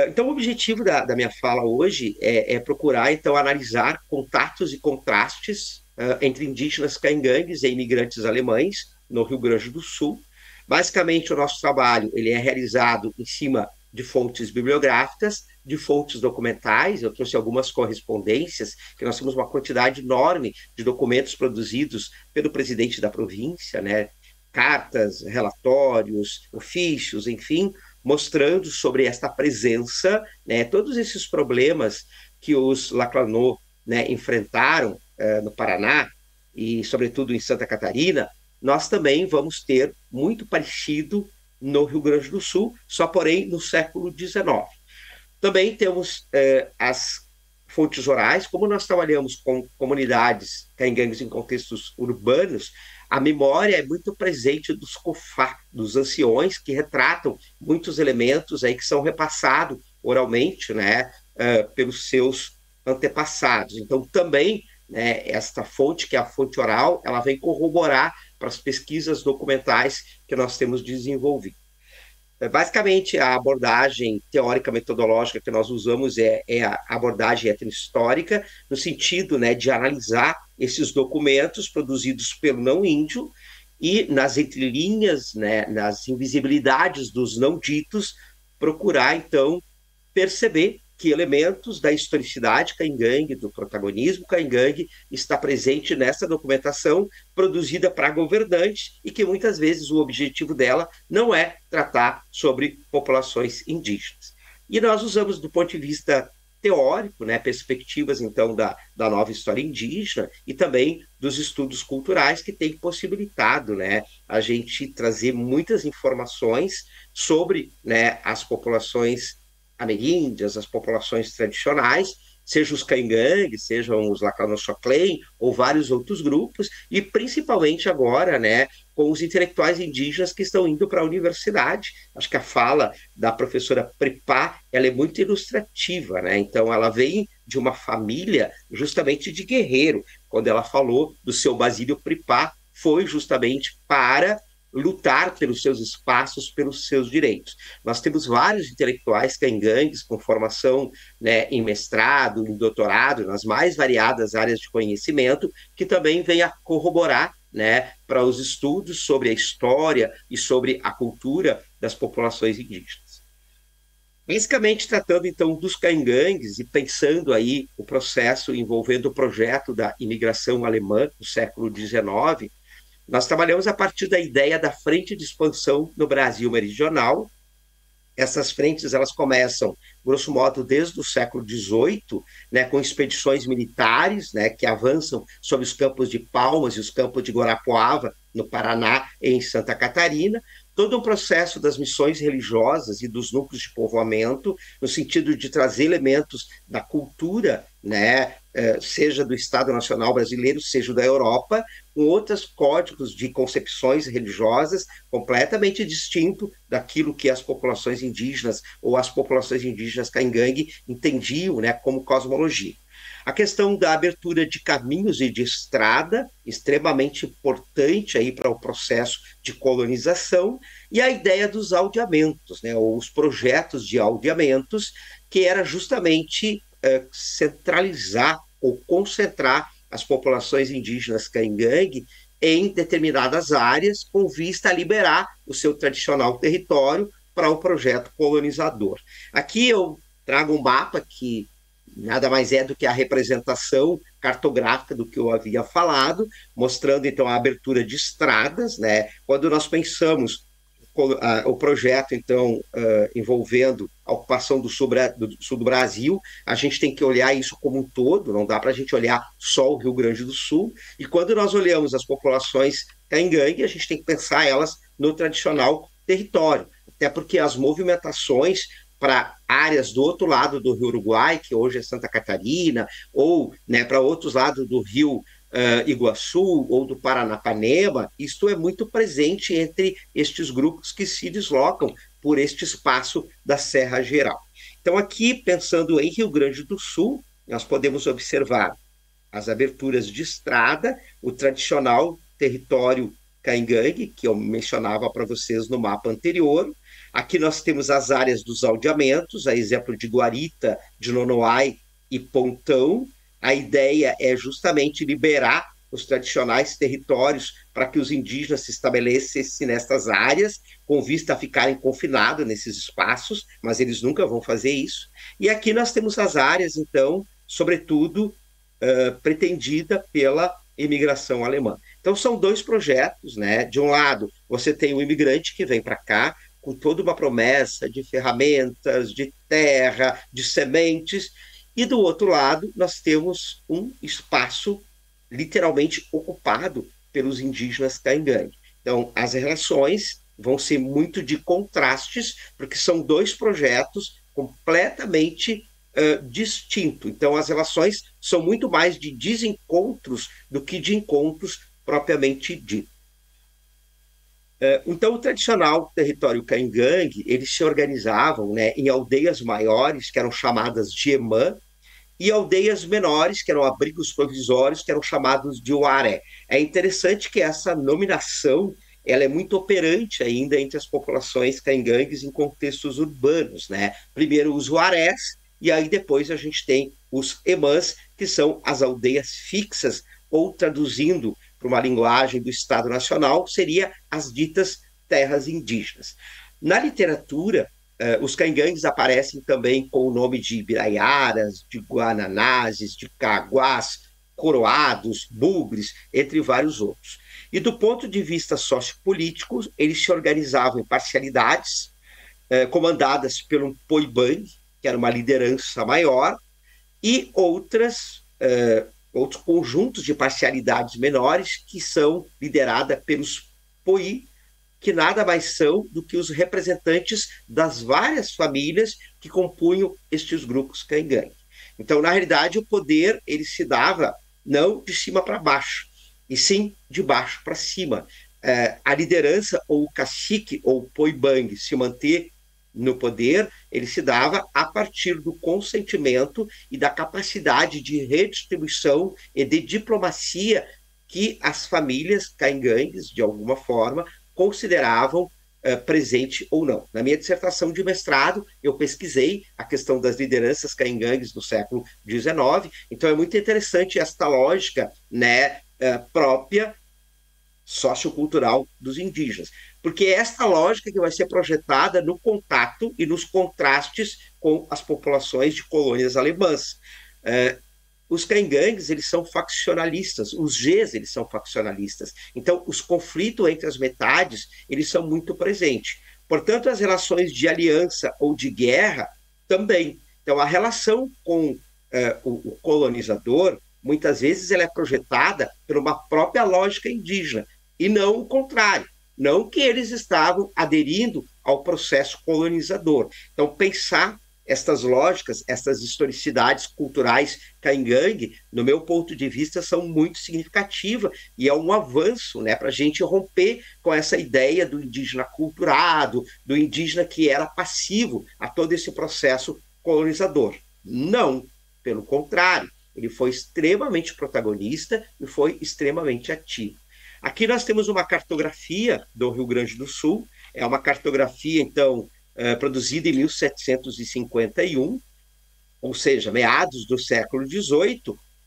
Speaker 4: Então, o objetivo da minha fala hoje é procurar, então, analisar contatos e contrastes entre indígenas Caingangues e imigrantes alemães no Rio Grande do Sul. Basicamente, o nosso trabalho ele é realizado em cima de fontes bibliográficas, de fontes documentais. Eu trouxe algumas correspondências, que nós temos uma quantidade enorme de documentos produzidos pelo presidente da província, né? Cartas, relatórios, ofícios, enfim, mostrando sobre esta presença, né, todos esses problemas que os Laclanô, né, enfrentaram no Paraná e, sobretudo, em Santa Catarina. Nós também vamos ter muito parecido no Rio Grande do Sul, só porém no século XIX. Também temos as fontes orais, como nós trabalhamos com comunidades caingangues em contextos urbanos, a memória é muito presente dos cofá, dos anciões, que retratam muitos elementos aí que são repassados oralmente, né, pelos seus antepassados. Então, também, né, esta fonte, que é a fonte oral, ela vem corroborar para as pesquisas documentais que nós temos desenvolvido. Basicamente, a abordagem teórica metodológica que nós usamos é a abordagem etnohistórica, no sentido, né, de analisar esses documentos produzidos pelo não índio e, nas entrelinhas, né, nas invisibilidades dos não ditos, procurar, então, perceber que elementos da historicidade caingangue, do protagonismo caingangue, está presente nessa documentação produzida para governantes e que muitas vezes o objetivo dela não é tratar sobre populações indígenas. E nós usamos, do ponto de vista teórico, né, perspectivas, então, da nova história indígena e também dos estudos culturais que têm possibilitado, né, a gente trazer muitas informações sobre, né, as populações ameríndias, as populações tradicionais, seja os Caingangue, sejam os Lacanochoclen ou vários outros grupos, e principalmente agora, né, com os intelectuais indígenas que estão indo para a universidade. Acho que a fala da professora Pripá, ela é muito ilustrativa, né? Então ela vem de uma família justamente de guerreiro. Quando ela falou do seu Basílio Pripá, foi justamente para lutar pelos seus espaços, pelos seus direitos. Nós temos vários intelectuais caingangues com formação, né, em mestrado, em doutorado, nas mais variadas áreas de conhecimento, que também vêm a corroborar, né, para os estudos sobre a história e sobre a cultura das populações indígenas. Basicamente tratando então dos caingangues e pensando aí o processo envolvendo o projeto da imigração alemã no século XIX, nós trabalhamos a partir da ideia da frente de expansão no Brasil meridional. Essas frentes elas começam, grosso modo, desde o século XVIII, né, com expedições militares, né, que avançam sobre os campos de Palmas e os campos de Guarapuava, no Paraná e em Santa Catarina, todo um processo das missões religiosas e dos núcleos de povoamento, no sentido de trazer elementos da cultura, né, seja do Estado Nacional Brasileiro, seja da Europa, com outros códigos de concepções religiosas completamente distinto daquilo que as populações indígenas ou as populações indígenas caingangue entendiam, né, como cosmologia. A questão da abertura de caminhos e de estrada, extremamente importante aí para o processo de colonização, e a ideia dos aldeamentos, né, ou os projetos de aldeamentos, que era justamente centralizar ou concentrar as populações indígenas caingangue em determinadas áreas, com vista a liberar o seu tradicional território para o projeto colonizador. Aqui eu trago um mapa que nada mais é do que a representação cartográfica do que eu havia falado, mostrando então a abertura de estradas, né? Quando nós pensamos o projeto então envolvendo a ocupação do sul do Brasil, a gente tem que olhar isso como um todo, não dá para a gente olhar só o Rio Grande do Sul, e quando nós olhamos as populações caingangue, a gente tem que pensar elas no tradicional território, até porque as movimentações para áreas do outro lado do Rio Uruguai, que hoje é Santa Catarina, ou, né, para outros lados do Rio Iguaçu ou do Paranapanema, isto é muito presente entre estes grupos que se deslocam por este espaço da Serra Geral. Então, aqui, pensando em Rio Grande do Sul, nós podemos observar as aberturas de estrada, o tradicional território caingangue, que eu mencionava para vocês no mapa anterior. Aqui nós temos as áreas dos aldeamentos, a exemplo de Guarita, de Nonoai e Pontão. A ideia é justamente liberar os tradicionais territórios para que os indígenas se estabelecessem nestas áreas, com vista a ficarem confinados nesses espaços, mas eles nunca vão fazer isso. E aqui nós temos as áreas, então, sobretudo, pretendida pela imigração alemã. Então, são dois projetos, né? De um lado, você tem o imigrante que vem para cá, com toda uma promessa de ferramentas, de terra, de sementes, e do outro lado nós temos um espaço literalmente ocupado pelos indígenas caingangue. Então, as relações vão ser muito de contrastes, porque são dois projetos completamente distintos. Então, as relações são muito mais de desencontros do que de encontros propriamente dito. Então, o tradicional território caingangue, eles se organizavam, né, em aldeias maiores, que eram chamadas de emã, e aldeias menores, que eram abrigos provisórios, que eram chamados de uaré. É interessante que essa nominação ela é muito operante ainda entre as populações caingangues em contextos urbanos, né? Primeiro os uarés, e aí depois a gente tem os emãs, que são as aldeias fixas, ou traduzindo para uma linguagem do Estado Nacional, seria as ditas terras indígenas. Na literatura, os caingangues aparecem também com o nome de Ibiraiaras, de Guananazes, de Caguás, Coroados, Bugres, entre vários outros. E do ponto de vista sociopolítico, eles se organizavam em parcialidades, comandadas pelo Poibang, que era uma liderança maior, e outros conjuntos de parcialidades menores que são lideradas pelos Poí, que nada mais são do que os representantes das várias famílias que compunham estes grupos caingangue. Então, na realidade, o poder ele se dava não de cima para baixo, e sim de baixo para cima. A liderança ou o cacique ou o poibang se manter no poder, ele se dava a partir do consentimento e da capacidade de redistribuição e de diplomacia que as famílias caingangues, de alguma forma, consideravam presente ou não. Na minha dissertação de mestrado, eu pesquisei a questão das lideranças caingangues do século XIX, então é muito interessante esta lógica, né, própria sociocultural dos indígenas, porque é esta lógica que vai ser projetada no contato e nos contrastes com as populações de colônias alemãs. Os caingangues, eles são faccionalistas, os Gs, eles são faccionalistas. Então, os conflitos entre as metades, eles são muito presentes. Portanto, as relações de aliança ou de guerra também. Então, a relação com o colonizador, muitas vezes, ela é projetada por uma própria lógica indígena, e não o contrário. Não que eles estavam aderindo ao processo colonizador. Então, pensar estas lógicas, estas historicidades culturais caingangue, no meu ponto de vista, são muito significativas e é um avanço, né, para a gente romper com essa ideia do indígena culturado, do indígena que era passivo a todo esse processo colonizador. Não, pelo contrário, ele foi extremamente protagonista e foi extremamente ativo. Aqui nós temos uma cartografia do Rio Grande do Sul, é uma cartografia, então, produzida em 1751, ou seja, meados do século XVIII,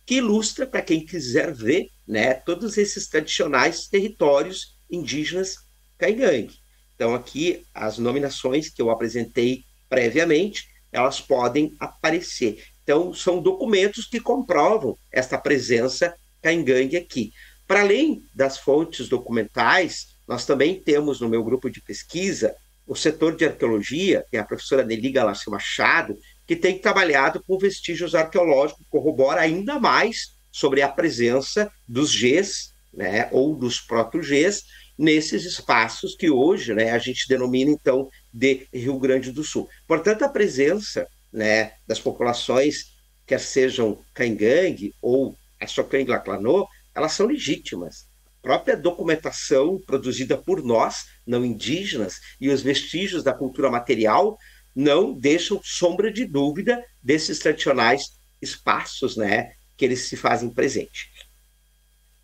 Speaker 4: que ilustra, para quem quiser ver, né, todos esses tradicionais territórios indígenas caingangue. Então, aqui, as nominações que eu apresentei previamente, elas podem aparecer. Então, são documentos que comprovam essa presença caingangue aqui. Para além das fontes documentais, nós também temos no meu grupo de pesquisa o setor de arqueologia, que é a professora Nelly Galácio Machado, que tem trabalhado com vestígios arqueológicos, corrobora ainda mais sobre a presença dos Gs, né, ou dos proto-Gs, nesses espaços que hoje, né, a gente denomina, então, de Rio Grande do Sul. Portanto, a presença, né, das populações, quer sejam caingangue ou açocangue-laclanô, elas são legítimas. A própria documentação produzida por nós, não indígenas, e os vestígios da cultura material não deixam sombra de dúvida desses tradicionais espaços, né, que eles se fazem presente.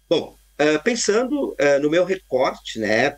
Speaker 4: Bom, pensando no meu recorte, né,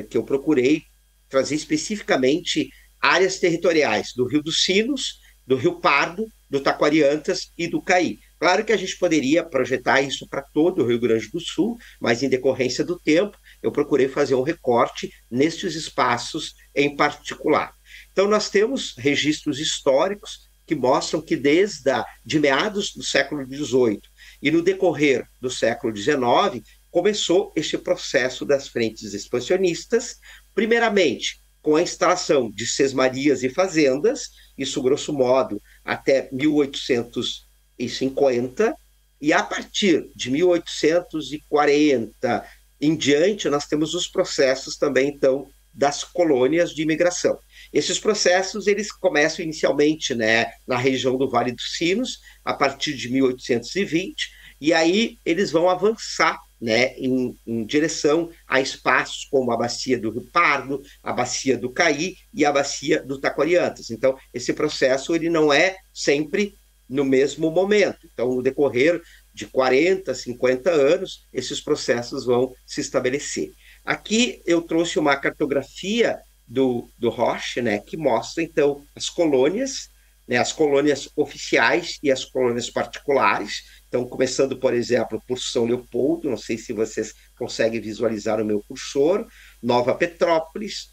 Speaker 4: que eu procurei trazer especificamente áreas territoriais do Rio dos Sinos, do Rio Pardo, do Taquariantas e do Caí. Claro que a gente poderia projetar isso para todo o Rio Grande do Sul, mas em decorrência do tempo, eu procurei fazer um recorte nestes espaços em particular. Então, nós temos registros históricos que mostram que de meados do século XVIII e no decorrer do século XIX, começou este processo das frentes expansionistas, primeiramente com a instalação de sesmarias e fazendas, isso grosso modo até 1850, e a partir de 1840 em diante, nós temos os processos também, então, das colônias de imigração. Esses processos, eles começam inicialmente, né, na região do Vale dos Sinos, a partir de 1820, e aí eles vão avançar, né, em direção a espaços como a Bacia do Rio Pardo, a Bacia do Caí e a Bacia do Taquariantas. Então, esse processo ele não é sempre no mesmo momento. Então, no decorrer de 40, 50 anos, esses processos vão se estabelecer. Aqui eu trouxe uma cartografia do Roche, né, que mostra, então, as colônias, né, as colônias oficiais e as colônias particulares. Então, começando, por exemplo, por São Leopoldo, não sei se vocês conseguem visualizar o meu cursor, Nova Petrópolis,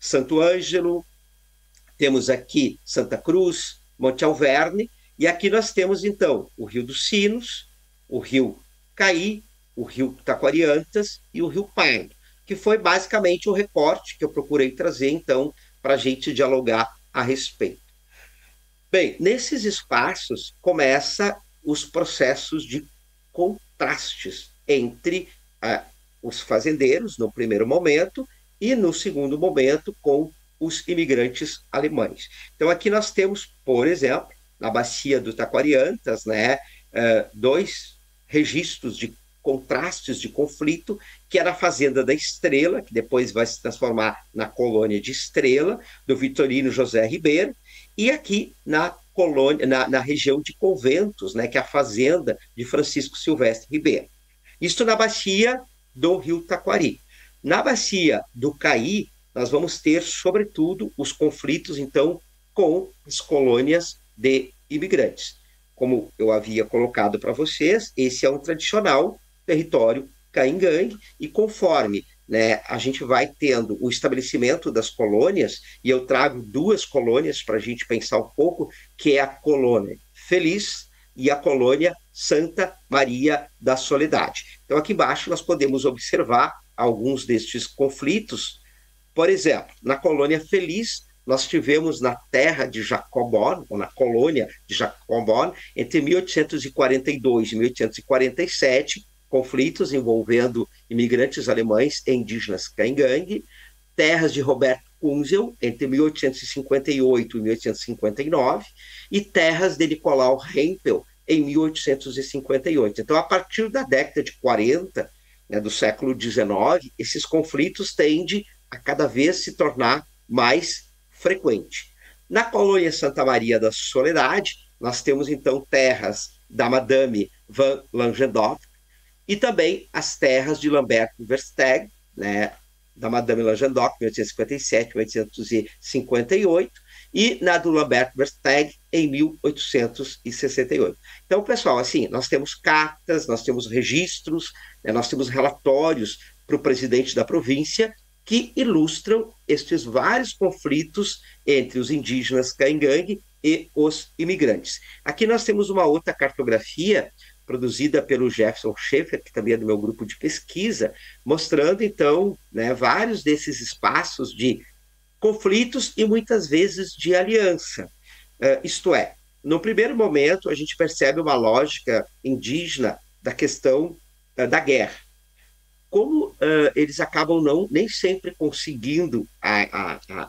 Speaker 4: Santo Ângelo, temos aqui Santa Cruz, Monte Alverne, e aqui nós temos, então, o Rio dos Sinos, o Rio Caí, o Rio Taquariantas e o Rio Pardo, que foi basicamente o recorte que eu procurei trazer, então, para a gente dialogar a respeito. Bem, nesses espaços começam os processos de contrastes entre os fazendeiros, no primeiro momento, e no segundo momento, com os imigrantes alemães. Então, aqui nós temos, por exemplo, na bacia do Taquariantas, né, dois registros de contrastes de conflito, que era a Fazenda da Estrela, que depois vai se transformar na Colônia de Estrela, do Vitorino José Ribeiro, e aqui na colônia, na região de Conventos, né, que é a Fazenda de Francisco Silvestre Ribeiro. Isto na bacia do Rio Taquari. Na bacia do Caí, nós vamos ter, sobretudo, os conflitos, então, com as colônias de imigrantes. Como eu havia colocado para vocês, esse é um tradicional território caingangue, e conforme, né, a gente vai tendo o estabelecimento das colônias, e eu trago duas colônias para a gente pensar um pouco, que é a colônia Feliz e a colônia Santa Maria da Soledade. Então, aqui embaixo nós podemos observar alguns destes conflitos. Por exemplo, na colônia Feliz, nós tivemos na terra de Jacobon, ou na colônia de Jacobon, entre 1842 e 1847, conflitos envolvendo imigrantes alemães e indígenas caingangue, terras de Roberto Kunzel, entre 1858 e 1859, e terras de Nicolau Hempel, em 1858. Então, a partir da década de 40, né, do século XIX, esses conflitos tendem a cada vez se tornar mais frequente. Na colônia Santa Maria da Soledade, nós temos, então, terras da Madame van Langendorf e também as terras de Lambert Versteg, né, da Madame Langendorf, 1857, 1858, e na do Lambert Versteg, em 1868. Então, pessoal, assim, nós temos cartas, nós temos registros, né, nós temos relatórios para o presidente da província que ilustram estes vários conflitos entre os indígenas caingangue e os imigrantes. Aqui nós temos uma outra cartografia produzida pelo Jefferson Schaefer, que também é do meu grupo de pesquisa, mostrando, então, né, vários desses espaços de conflitos e muitas vezes de aliança. Isto é, no primeiro momento, a gente percebe uma lógica indígena da questão da guerra. Como eles acabam nem sempre conseguindo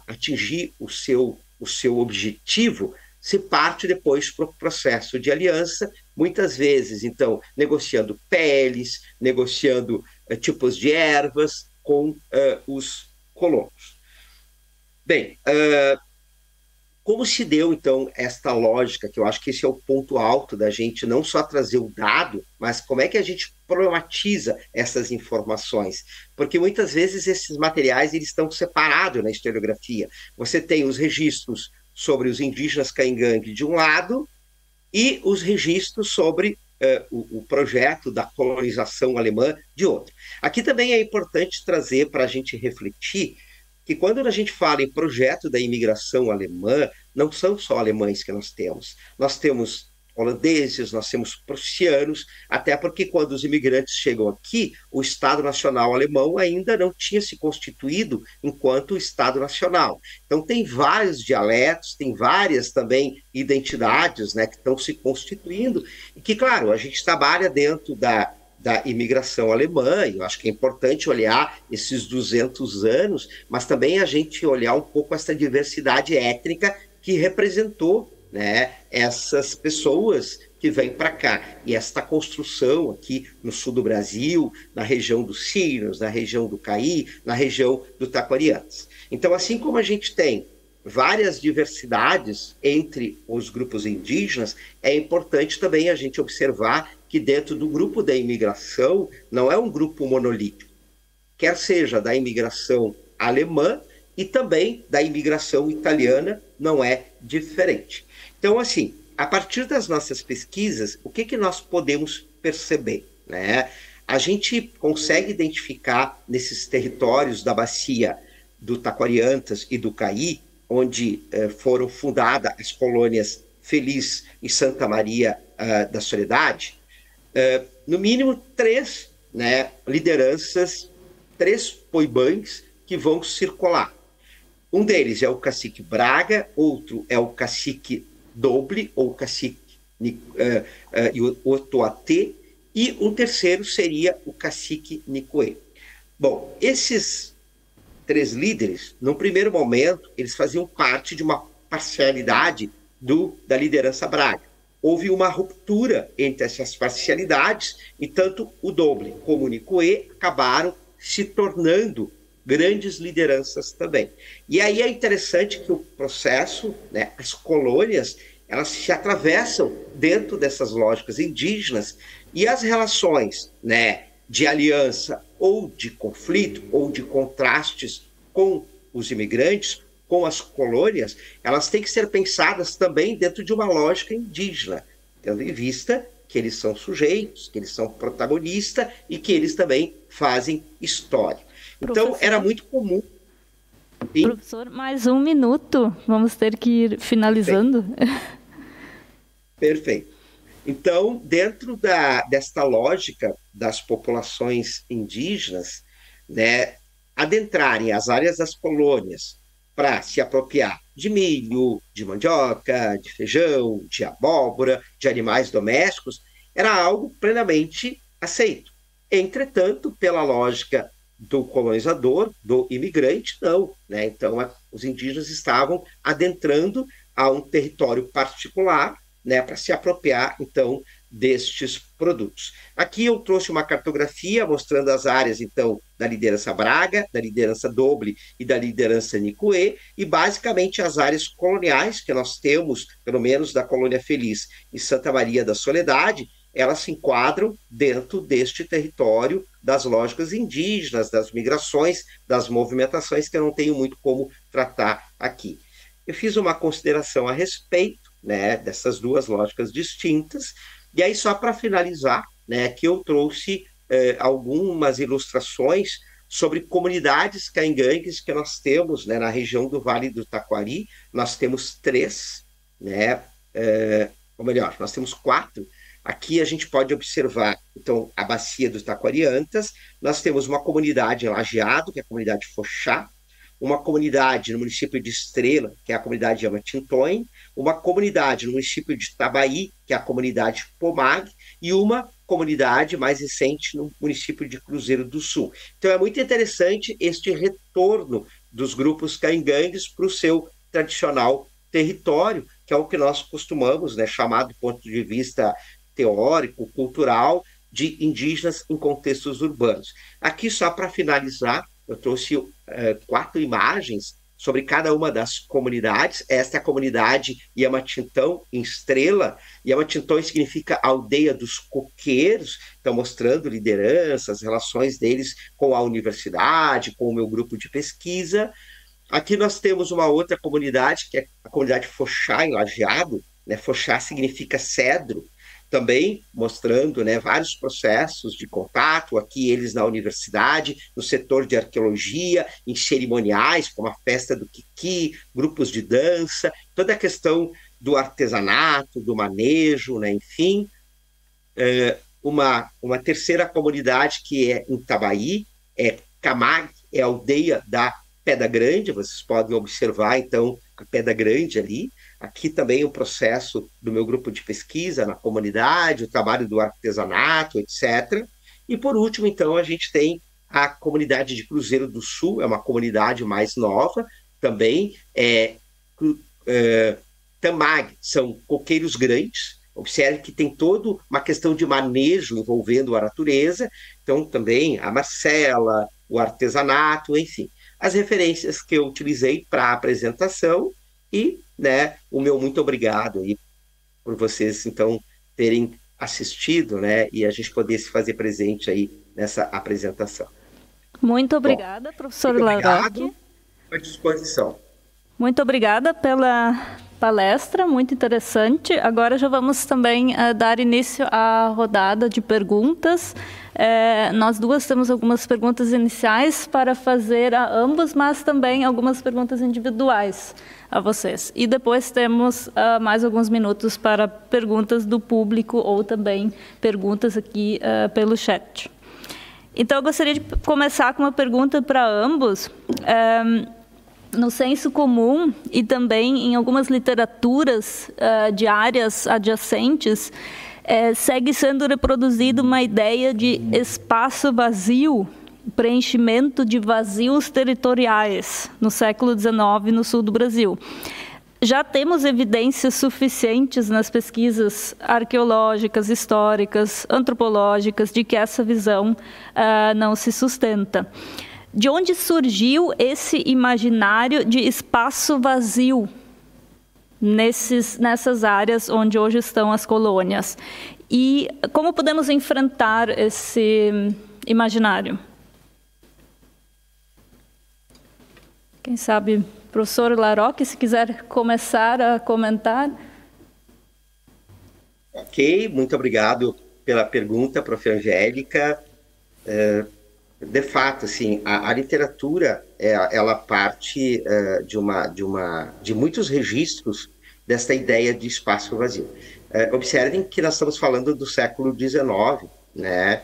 Speaker 4: atingir o seu objetivo, se parte depois para o processo de aliança, muitas vezes, então, negociando peles, negociando tipos de ervas com os colonos. Bem, como se deu, então, esta lógica, que eu acho que esse é o ponto alto da gente não só trazer o dado, mas como é que a gente problematiza essas informações? Porque muitas vezes esses materiais eles estão separados na historiografia. Você tem os registros sobre os indígenas caingangue de um lado e os registros sobre o projeto da colonização alemã de outro. Aqui também é importante trazer para a gente refletir que quando a gente fala em projeto da imigração alemã, não são só alemães que nós temos. Nós temos holandeses, nós temos prussianos, até porque quando os imigrantes chegam aqui, o Estado Nacional alemão ainda não tinha se constituído enquanto Estado Nacional. Então tem vários dialetos, tem várias também identidades, né, que estão se constituindo, e que, claro, a gente trabalha dentro da imigração alemã, e eu acho que é importante olhar esses 200 anos, mas também a gente olhar um pouco essa diversidade étnica que representou, né, essas pessoas que vêm para cá. E esta construção aqui no sul do Brasil, na região dos Sírios, na região do Caí, na região do Taquariantas. Então, assim como a gente tem várias diversidades entre os grupos indígenas, é importante também a gente observar que dentro do grupo da imigração não é um grupo monolítico, quer seja da imigração alemã e também da imigração italiana, não é diferente. Então, assim, a partir das nossas pesquisas, o que nós podemos perceber, né? A gente consegue identificar nesses territórios da bacia do Taquariantas e do Caí, onde foram fundadas as colônias Feliz e Santa Maria da Soledade, no mínimo 3, né, lideranças, 3 poibães que vão circular. Um deles é o cacique Braga, outro é o cacique Doble, ou cacique Otoatê, e um terceiro seria o cacique Nicoê. Bom, esses 3 líderes, no primeiro momento, eles faziam parte de uma parcialidade da liderança Braga. Houve uma ruptura entre essas parcialidades e tanto o Doble como o Nicoé acabaram se tornando grandes lideranças também. E aí é interessante que o processo, né, as colônias, elas se atravessam dentro dessas lógicas indígenas e as relações, né, de aliança ou de conflito ou de contrastes com os imigrantes, com as colônias, elas têm que ser pensadas também dentro de uma lógica indígena, tendo em vista que eles são sujeitos, que eles são protagonistas e que eles também fazem história. Então,
Speaker 1: Professor,
Speaker 4: era muito comum.
Speaker 1: Professor, mais um minuto, vamos ter que ir finalizando.
Speaker 4: Perfeito. Então, dentro desta lógica das populações indígenas, né, adentrarem as áreas das colônias para se apropriar de milho, de mandioca, de feijão, de abóbora, de animais domésticos, era algo plenamente aceito. Entretanto, pela lógica do colonizador, do imigrante, não, né? Então, os indígenas estavam adentrando a um território particular, né, para se apropriar, então, destes produtos. Aqui eu trouxe uma cartografia mostrando as áreas, então, da liderança Braga, da liderança Doble e da liderança Nicoé, e basicamente as áreas coloniais que nós temos, pelo menos da Colônia Feliz e Santa Maria da Soledade, elas se enquadram dentro deste território das lógicas indígenas, das migrações, das movimentações, que eu não tenho muito como tratar aqui. Eu fiz uma consideração a respeito, né, dessas duas lógicas distintas, e aí só para finalizar, né, que eu trouxe algumas ilustrações sobre comunidades caingangues que nós temos, né, na região do Vale do Taquari. Nós temos 3, né, ou melhor, nós temos 4. Aqui a gente pode observar, então, a bacia do Taquariantas. Nós temos uma comunidade em Lajeado, que é a comunidade Foxá, uma comunidade no município de Estrela, que é a comunidade Amatintoin, uma comunidade no município de Tabaí, que é a comunidade Pomag, e uma comunidade mais recente no município de Cruzeiro do Sul. Então é muito interessante este retorno dos grupos caingangues para o seu tradicional território, que é o que nós costumamos, né, chamar do ponto de vista teórico, cultural, de indígenas em contextos urbanos. Aqui, só para finalizar, eu trouxe 4 imagens sobre cada uma das comunidades. Esta é a comunidade Yamatintão, em Estrela. Yamatintão significa aldeia dos coqueiros, então mostrando lideranças, relações deles com a universidade, com o meu grupo de pesquisa. Aqui nós temos uma outra comunidade, que é a comunidade Foxá, em Lajeado, né? Foxá significa cedro, também mostrando, né, vários processos de contato, aqui eles na universidade, no setor de arqueologia, em cerimoniais, como a festa do Quiqui, grupos de dança, toda a questão do artesanato, do manejo, né, enfim. Uma terceira comunidade que é em Tabaí, é Camag, é a aldeia da Pedra Grande, vocês podem observar, então, a Pedra Grande ali. Aqui também o processo do meu grupo de pesquisa na comunidade, o trabalho do artesanato, etc. E, por último, então, a gente tem a comunidade de Cruzeiro do Sul, é uma comunidade mais nova, também Tamag, são coqueiros grandes. Observe que tem toda uma questão de manejo envolvendo a natureza, então também a Marcela, o artesanato, enfim. As referências que eu utilizei para a apresentação e, né, o meu muito obrigado aí por vocês, então, terem assistido, né, e a gente poder se fazer presente aí nessa apresentação.
Speaker 1: Muito obrigada, professor Larocque.
Speaker 4: À disposição.
Speaker 1: Muito obrigada pela palestra, muito interessante. Agora já vamos também dar início à rodada de perguntas. Nós duas temos algumas perguntas iniciais para fazer a ambos, mas também algumas perguntas individuais a vocês. E depois temos mais alguns minutos para perguntas do público ou também perguntas aqui pelo chat. Então, eu gostaria de começar com uma pergunta para ambos. No senso comum e também em algumas literaturas de áreas adjacentes, segue sendo reproduzida uma ideia de espaço vazio, preenchimento de vazios territoriais no século XIX no sul do Brasil. já temos evidências suficientes nas pesquisas arqueológicas, históricas, antropológicas, de que essa visão não se sustenta. De onde surgiu esse imaginário de espaço vazio nessas áreas onde hoje estão as colônias? E como podemos enfrentar esse imaginário? Quem sabe, professor Larocque, se quiser começar a comentar.
Speaker 4: Ok, muito obrigado pela pergunta, prof. Angélica. De fato, assim, a literatura, ela parte de muitos registros desta ideia de espaço vazio. Observem que nós estamos falando do século XIX, né?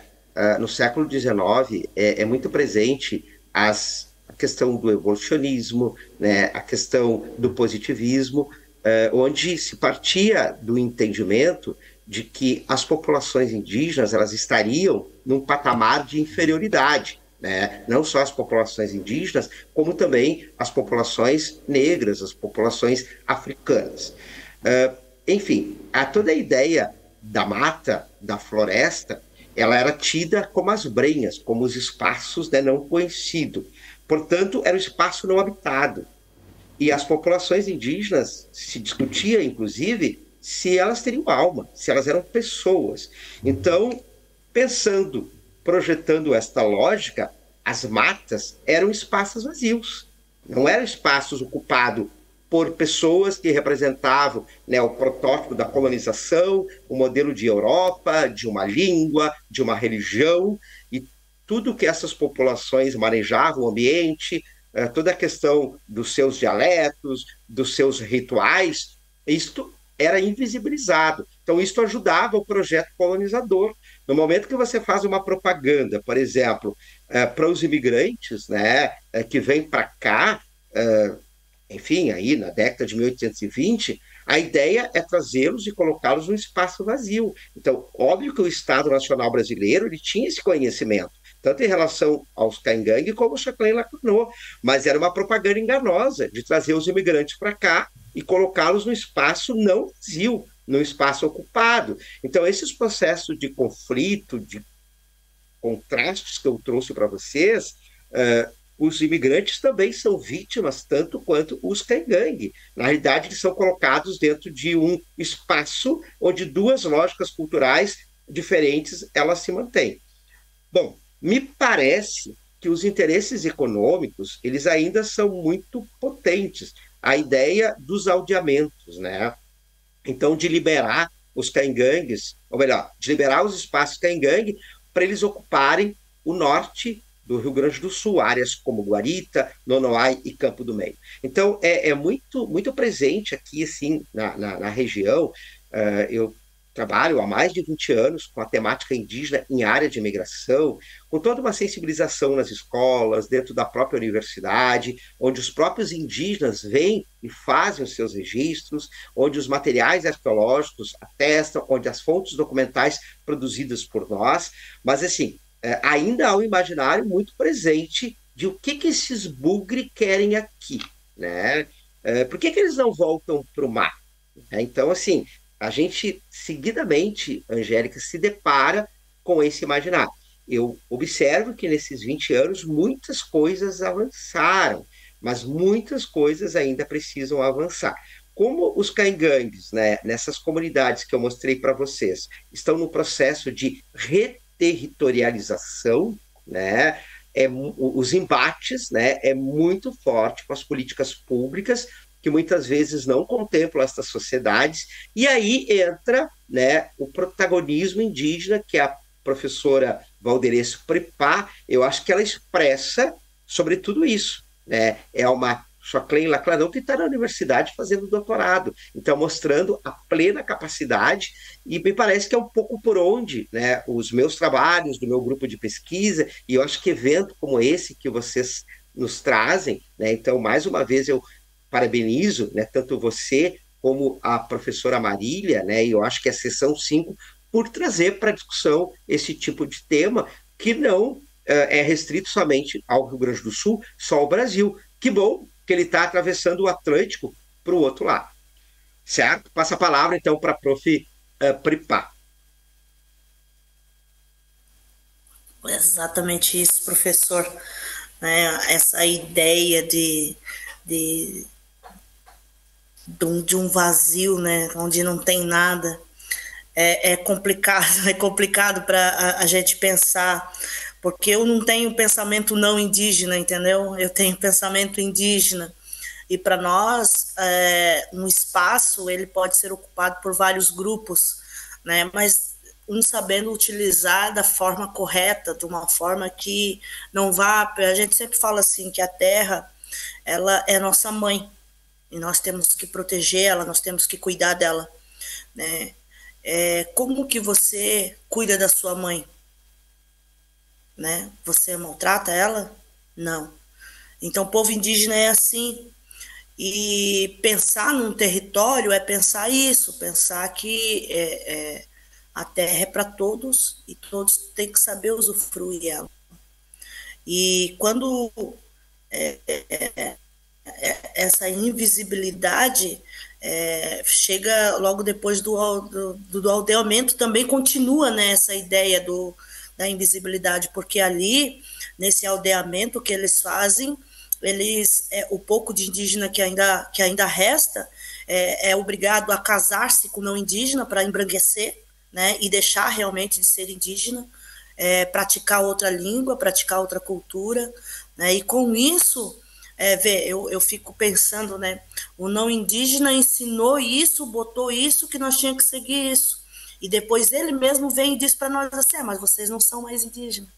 Speaker 4: No século XIX é muito presente a questão do evolucionismo, né? A questão do positivismo, onde se partia do entendimento de que as populações indígenas elas estariam num patamar de inferioridade, né? Não só as populações indígenas, como também as populações negras, as populações africanas. Enfim, toda a ideia da mata, da floresta, ela era tida como as brenhas, como os espaços, né, não conhecidos. Portanto, era um espaço não habitado. E as populações indígenas se discutia, inclusive, se elas teriam alma, se elas eram pessoas. Então, pensando, projetando esta lógica, as matas eram espaços vazios. Não eram espaços ocupados por pessoas que representavam, né, o protótipo da colonização, o modelo de Europa, de uma língua, de uma religião, e tudo que essas populações manejavam, o ambiente, toda a questão dos seus dialetos, dos seus rituais, isto era invisibilizado. Então, isso ajudava o projeto colonizador. No momento que você faz uma propaganda, por exemplo, para os imigrantes, né, que vêm para cá, enfim, aí na década de 1820, a ideia é trazê-los e colocá-los num espaço vazio. Então, óbvio que o Estado Nacional Brasileiro ele tinha esse conhecimento, tanto em relação aos Caingangue como ao Chaclain Lacunô, mas era uma propaganda enganosa de trazer os imigrantes para cá e colocá-los no espaço não vazio, no espaço ocupado. Então, esses processos de conflito, de contrastes que eu trouxe para vocês, os imigrantes também são vítimas, tanto quanto os Caingangue. Na realidade, eles são colocados dentro de um espaço onde duas lógicas culturais diferentes elas se mantêm. Bom, me parece que os interesses econômicos eles ainda são muito potentes. A ideia dos aldeamentos, né? Então, de liberar os Caingangues, ou melhor, de liberar os espaços Caingangue para eles ocuparem o norte do Rio Grande do Sul, áreas como Guarita, Nonoai e Campo do Meio. Então, é muito presente aqui, assim, na região. Eu trabalho há mais de 20 anos com a temática indígena em área de imigração, com toda uma sensibilização nas escolas, dentro da própria universidade, onde os próprios indígenas vêm e fazem os seus registros, onde os materiais arqueológicos atestam, onde as fontes documentais produzidas por nós, mas assim, ainda há um imaginário muito presente de o que esses bugre querem aqui, né? Por que eles não voltam para o mar? Então, assim, a gente, seguidamente, Angélica, se depara com esse imaginário. Eu observo que nesses 20 anos muitas coisas avançaram, mas muitas coisas ainda precisam avançar. Como os Caingangues, né, nessas comunidades que eu mostrei para vocês, estão no processo de reterritorialização, né, os embates, né, é muito forte com as políticas públicas, que muitas vezes não contemplam estas sociedades, e aí entra, né, o protagonismo indígena, que a professora Valderez Prepá, eu acho que ela expressa sobre tudo isso, né? É uma Chaclain Laclanão que está na universidade fazendo doutorado, então mostrando a plena capacidade, e me parece que é um pouco por onde, né, os meus trabalhos, do meu grupo de pesquisa, e eu acho que evento como esse que vocês nos trazem, né, então mais uma vez eu parabenizo, né, tanto você como a professora Marília, né, e eu acho que a sessão 5, por trazer para a discussão esse tipo de tema que não é restrito somente ao Rio Grande do Sul, só ao Brasil. Que bom que ele está atravessando o Atlântico para o outro lado. Certo? Passa a palavra, então, para a prof. Pripá.
Speaker 3: Exatamente isso, professor. Né? Essa ideia de, de um vazio, né? Onde não tem nada, é complicado, é complicado para a gente pensar, porque eu não tenho pensamento não indígena, entendeu? Eu tenho pensamento indígena. E para nós, um espaço ele pode ser ocupado por vários grupos, né? Mas um sabendo utilizar da forma correta, de uma forma que não vá... A gente sempre fala assim, que a terra, ela é nossa mãe, e nós temos que protegê-la, nós temos que cuidar dela, né? Como que você cuida da sua mãe? Né? Você maltrata ela? Não. Então, o povo indígena é assim. E pensar num território é pensar isso, pensar que a terra é para todos e todos têm que saber usufruir ela. E quando essa invisibilidade chega logo depois do aldeamento, também continua, né, essa ideia da invisibilidade, porque ali, nesse aldeamento que eles fazem, o pouco de indígena que ainda resta é obrigado a casar-se com não indígena para embranquecer, né, e deixar realmente de ser indígena, praticar outra língua, praticar outra cultura, né, e com isso, eu fico pensando, né, o não indígena ensinou isso, botou isso, que nós tínhamos que seguir isso, e depois ele mesmo vem e diz para nós assim, mas vocês não são mais indígenas,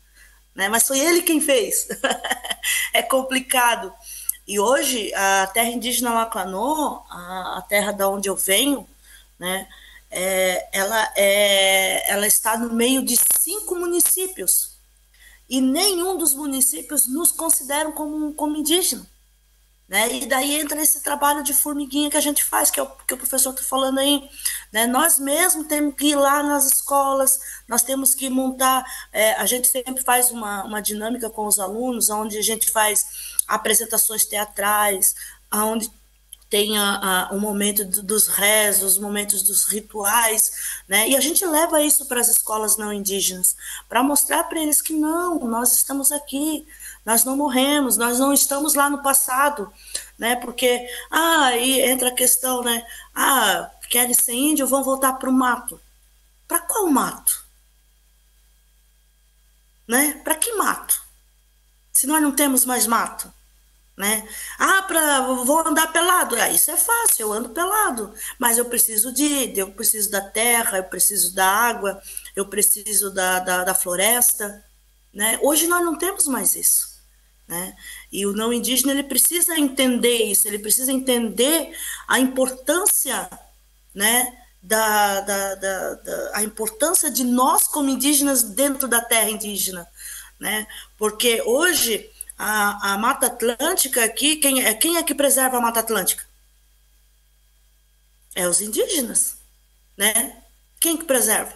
Speaker 3: né? Mas foi ele quem fez. É complicado. E hoje, a terra indígena Laclanô, a terra da onde eu venho, né, ela está no meio de 5 municípios. E nenhum dos municípios nos consideram como indígena. Né? E daí entra esse trabalho de formiguinha que a gente faz, que é o que o professor está falando aí. Né? Nós mesmos temos que ir lá nas escolas, nós temos que montar, a gente sempre faz uma dinâmica com os alunos, onde a gente faz apresentações teatrais, onde tem o momento dos rezos, os momentos dos rituais, né? E a gente leva isso para as escolas não indígenas, para mostrar para eles que não, nós estamos aqui, nós não morremos, nós não estamos lá no passado, né? Porque, aí entra a questão, né? Querem ser índio, vão voltar para o mato. Para qual mato? Né? Para que mato? Se nós não temos mais mato? Né? Vou andar pelado. Isso é fácil, eu ando pelado, mas eu preciso da terra, eu preciso da água, eu preciso da floresta, né? Hoje nós não temos mais isso, né? E o não indígena ele precisa entender isso, ele precisa entender a importância, né, a importância de nós como indígenas dentro da terra indígena, né? Porque hoje a Mata Atlântica aqui, quem é que preserva a Mata Atlântica? É os indígenas, né? Quem que preserva?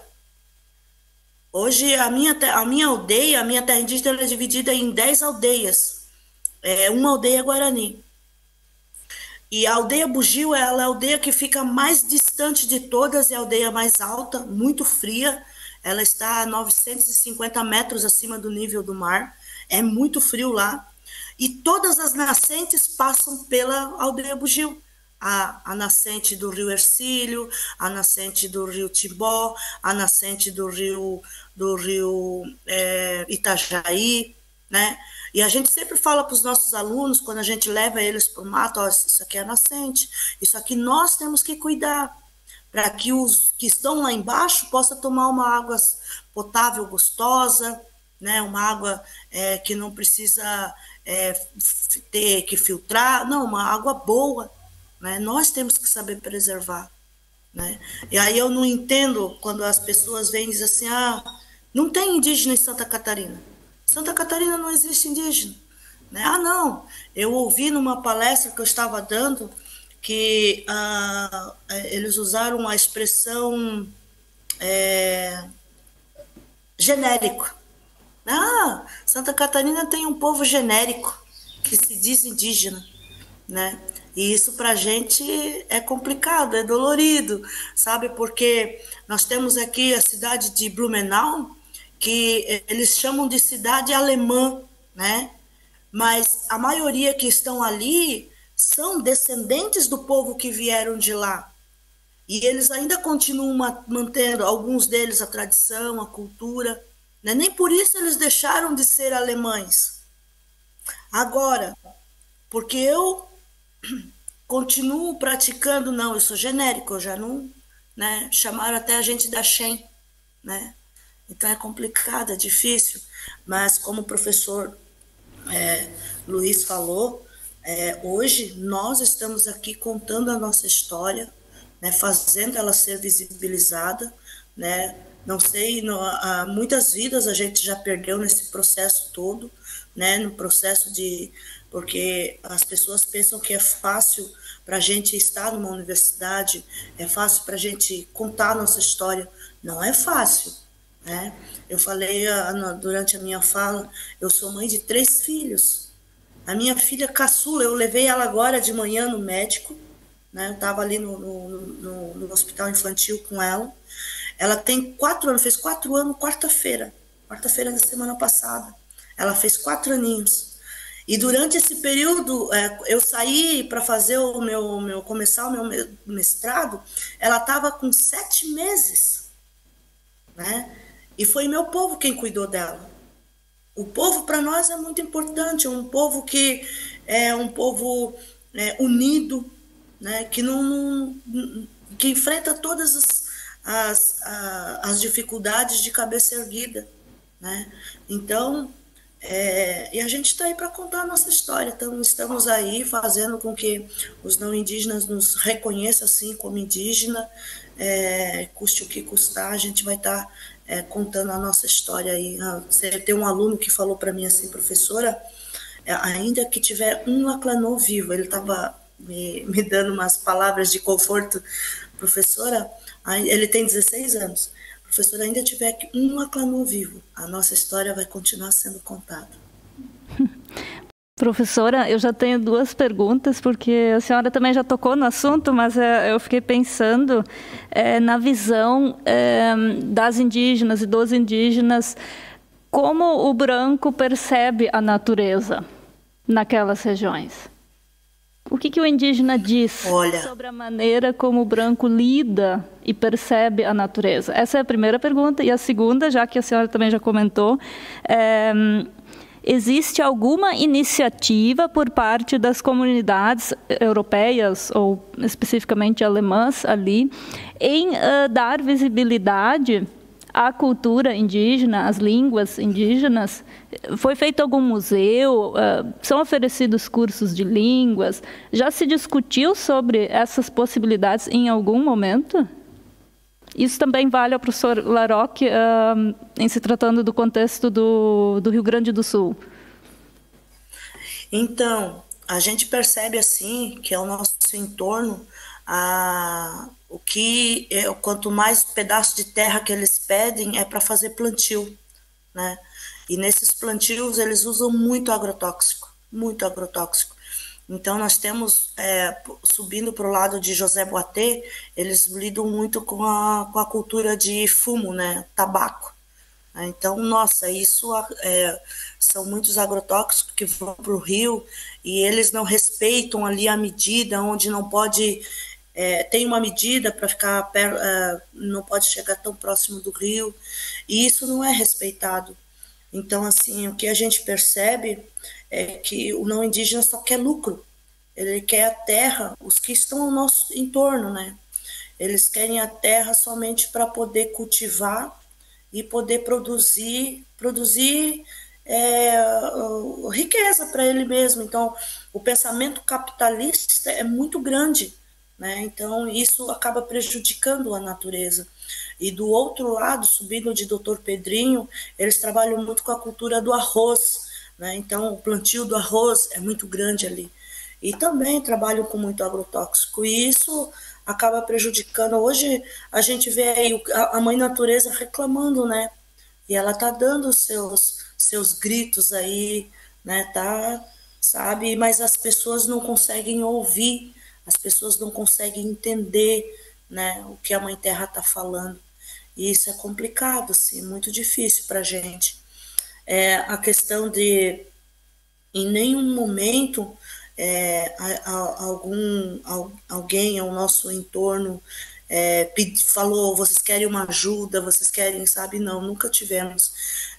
Speaker 3: Hoje a minha aldeia, a minha terra indígena é dividida em 10 aldeias. Uma aldeia Guarani. E a aldeia Bugio é a aldeia que fica mais distante de todas, é a aldeia mais alta, muito fria. Ela está a 950 metros acima do nível do mar. É muito frio lá. E todas as nascentes passam pela aldeia Bugio. A nascente do rio Ercílio, a nascente do rio Timbó, a nascente do rio Itajaí, né? E a gente sempre fala para os nossos alunos, quando a gente leva eles para o mato, isso aqui é a nascente, isso aqui nós temos que cuidar, para que os que estão lá embaixo possam tomar uma água potável, gostosa, né? Uma água que não precisa ter que filtrar, não, uma água boa, né? Nós temos que saber preservar, né? E aí eu não entendo quando as pessoas vêm e dizem assim, não tem indígena em Santa Catarina. Santa Catarina não existe indígena, né? Não, eu ouvi numa palestra que eu estava dando que eles usaram a expressão genérico. Santa Catarina tem um povo genérico que se diz indígena, né? E isso para a gente é complicado, é dolorido, sabe? Porque nós temos aqui a cidade de Blumenau, que eles chamam de cidade alemã, né? Mas a maioria que estão ali são descendentes do povo que vieram de lá. E eles ainda continuam mantendo, alguns deles, a tradição, a cultura, né? Nem por isso eles deixaram de ser alemães. Agora, porque eu continuo praticando, não, eu sou genérico, eu já não, né? Chamaram até a gente da Shen, né? Então é complicado, é difícil, mas como o professor Luiz falou, hoje nós estamos aqui contando a nossa história, né, fazendo ela ser visibilizada, né? Não sei, muitas vidas a gente já perdeu nesse processo todo, né? No processo de... Porque as pessoas pensam que é fácil para a gente estar numa universidade, é fácil para a gente contar a nossa história. Não é fácil, né? Eu falei durante a minha fala, eu sou mãe de 3 filhos. A minha filha caçula, eu levei ela agora de manhã no médico, né? Eu estava ali no hospital infantil com ela. Ela tem 4 anos, fez 4 anos quarta-feira da semana passada. Ela fez 4 aninhos. E durante esse período, eu saí para fazer começar o meu mestrado, ela estava com 7 meses, né? E foi meu povo quem cuidou dela. O povo para nós é muito importante, é um povo que é um povo unido, né? Que que enfrenta todas as dificuldades de cabeça erguida, né? Então, e a gente está aí para contar a nossa história. Então, estamos aí fazendo com que os não indígenas nos reconheçam assim como indígena, custe o que custar, a gente vai estar contando a nossa história aí. Tem um aluno que falou para mim assim, professora, ainda que tiver um Laclanô vivo, ele estava me dando umas palavras de conforto, professora, ele tem 16 anos, professora, ainda tiver um Laclanô vivo, a nossa história vai continuar sendo contada.
Speaker 1: Professora, eu já tenho 2 perguntas, porque a senhora também já tocou no assunto, mas eu fiquei pensando na visão das indígenas e dos indígenas, como o branco percebe a natureza naquelas regiões. O que o indígena diz sobre a maneira como o branco lida e percebe a natureza? Essa é a primeira pergunta. E a segunda, já que a senhora também já comentou, existe alguma iniciativa por parte das comunidades europeias, ou especificamente alemãs ali, em dar visibilidade à cultura indígena, às línguas indígenas? Foi feito algum museu? São oferecidos cursos de línguas? Já se discutiu sobre essas possibilidades em algum momento? Isso também vale ao professor Laroque, em se tratando do contexto do Rio Grande do Sul.
Speaker 3: Então, a gente percebe assim que ao nosso entorno, quanto mais pedaço de terra que eles pedem é para fazer plantio, né? E nesses plantios eles usam muito agrotóxico, muito agrotóxico. Então nós temos, subindo para o lado de José Boatê, eles lidam muito com a cultura de fumo, né? Tabaco. Então, nossa, isso são muitos agrotóxicos que vão para o rio e eles não respeitam ali a medida, onde não pode... tem uma medida para ficar não pode chegar tão próximo do rio, e isso não é respeitado. Então, assim, o que a gente percebe é que o não indígena só quer lucro, ele quer a terra, os que estão ao nosso entorno, né? Eles querem a terra somente para poder cultivar e poder produzir riqueza para ele mesmo. Então, o pensamento capitalista é muito grande, né? Então, isso acaba prejudicando a natureza. E do outro lado, subindo de Dr. Pedrinho, eles trabalham muito com a cultura do arroz, né? Então, o plantio do arroz é muito grande ali. E também trabalham com muito agrotóxico. E isso acaba prejudicando. Hoje, a gente vê aí a mãe natureza reclamando, né? E ela está dando seus gritos aí, né? Tá sabe? Mas as pessoas não conseguem ouvir, as pessoas não conseguem entender, né, o que a Mãe Terra está falando. E isso é complicado, assim, muito difícil para a gente. A questão de, em nenhum momento, alguém ao nosso entorno falou, vocês querem uma ajuda, vocês querem, sabe? Não, nunca tivemos.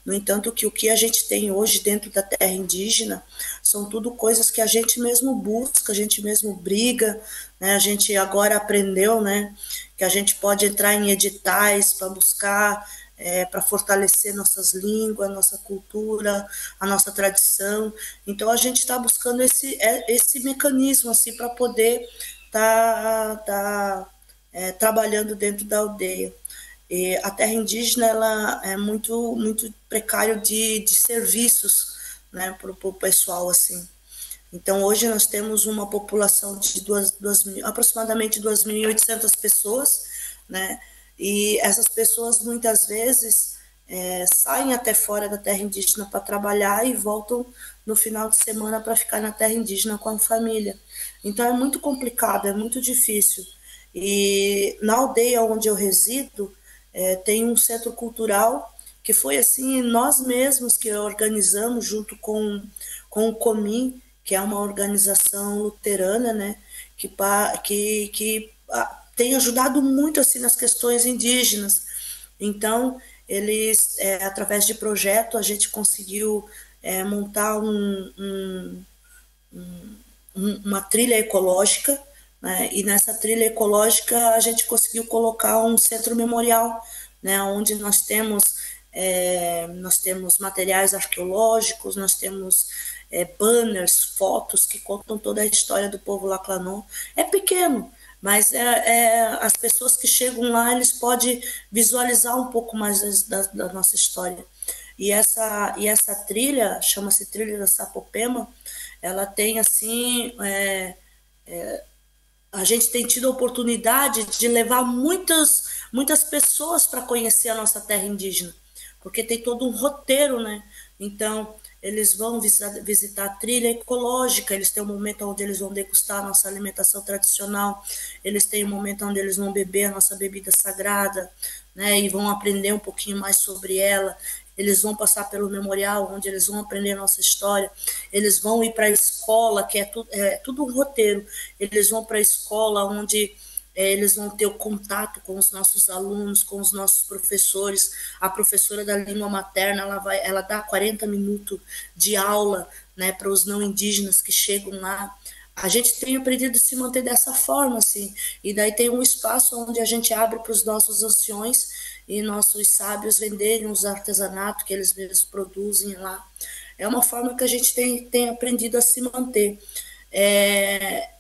Speaker 3: No entanto, que o que a gente tem hoje dentro da terra indígena são tudo coisas que a gente mesmo busca, a gente mesmo briga, né? A gente agora aprendeu, né, que a gente pode entrar em editais para buscar, para fortalecer nossas línguas, nossa cultura, a nossa tradição. Então a gente está buscando esse mecanismo assim para poder tá trabalhando dentro da aldeia. E a terra indígena ela é muito precário de serviços, né, para o pessoal assim. Então hoje nós temos uma população de aproximadamente 2.800 pessoas, né? E essas pessoas muitas vezes saem até fora da terra indígena para trabalhar e voltam no final de semana para ficar na terra indígena com a família. Então é muito complicado, é muito difícil. E na aldeia onde eu resido, tem um centro cultural que foi assim, nós mesmos que organizamos junto com o Comim, que é uma organização luterana, né, que tem ajudado muito assim nas questões indígenas. Então, eles, através de projeto, a gente conseguiu montar uma trilha ecológica, né? E nessa trilha ecológica a gente conseguiu colocar um centro memorial, né? Onde nós temos materiais arqueológicos, nós temos banners, fotos que contam toda a história do povo Laclanon. É pequeno, mas as pessoas que chegam lá, eles podem visualizar um pouco mais da nossa história. E essa trilha, chama-se Trilha da Sapopema, ela tem assim, a gente tem tido a oportunidade de levar muitas pessoas para conhecer a nossa terra indígena, porque tem todo um roteiro, né? Então, eles vão visitar a trilha ecológica, eles têm um momento onde eles vão degustar a nossa alimentação tradicional, eles têm um momento onde eles vão beber a nossa bebida sagrada, né? E vão aprender um pouquinho mais sobre ela. Eles vão passar pelo memorial, onde eles vão aprender a nossa história. Eles vão ir para a escola, que é tudo um roteiro. Eles vão para a escola, onde eles vão ter o contato com os nossos alunos, com os nossos professores. A professora da língua materna, ela dá 40 minutos de aula, né, para os não indígenas que chegam lá. A gente tem aprendido a se manter dessa forma, assim, e daí tem um espaço onde a gente abre para os nossos anciões e nossos sábios venderem os artesanatos que eles mesmos produzem lá. É uma forma que a gente tem aprendido a se manter.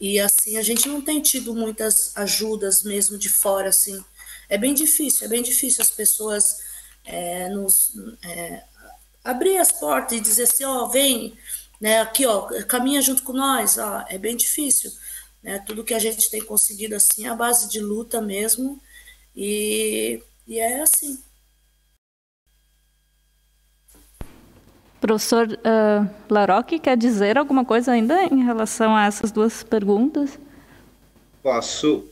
Speaker 3: E assim, a gente não tem tido muitas ajudas mesmo de fora, assim. É bem difícil as pessoas abrir as portas e dizer assim, ó, vem, né, aqui, ó, caminha junto com nós, ó, é bem difícil, né? Tudo que a gente tem conseguido assim é a base de luta mesmo, e é assim.
Speaker 1: Professor Laroque, quer dizer alguma coisa ainda em relação a essas duas perguntas?
Speaker 4: Posso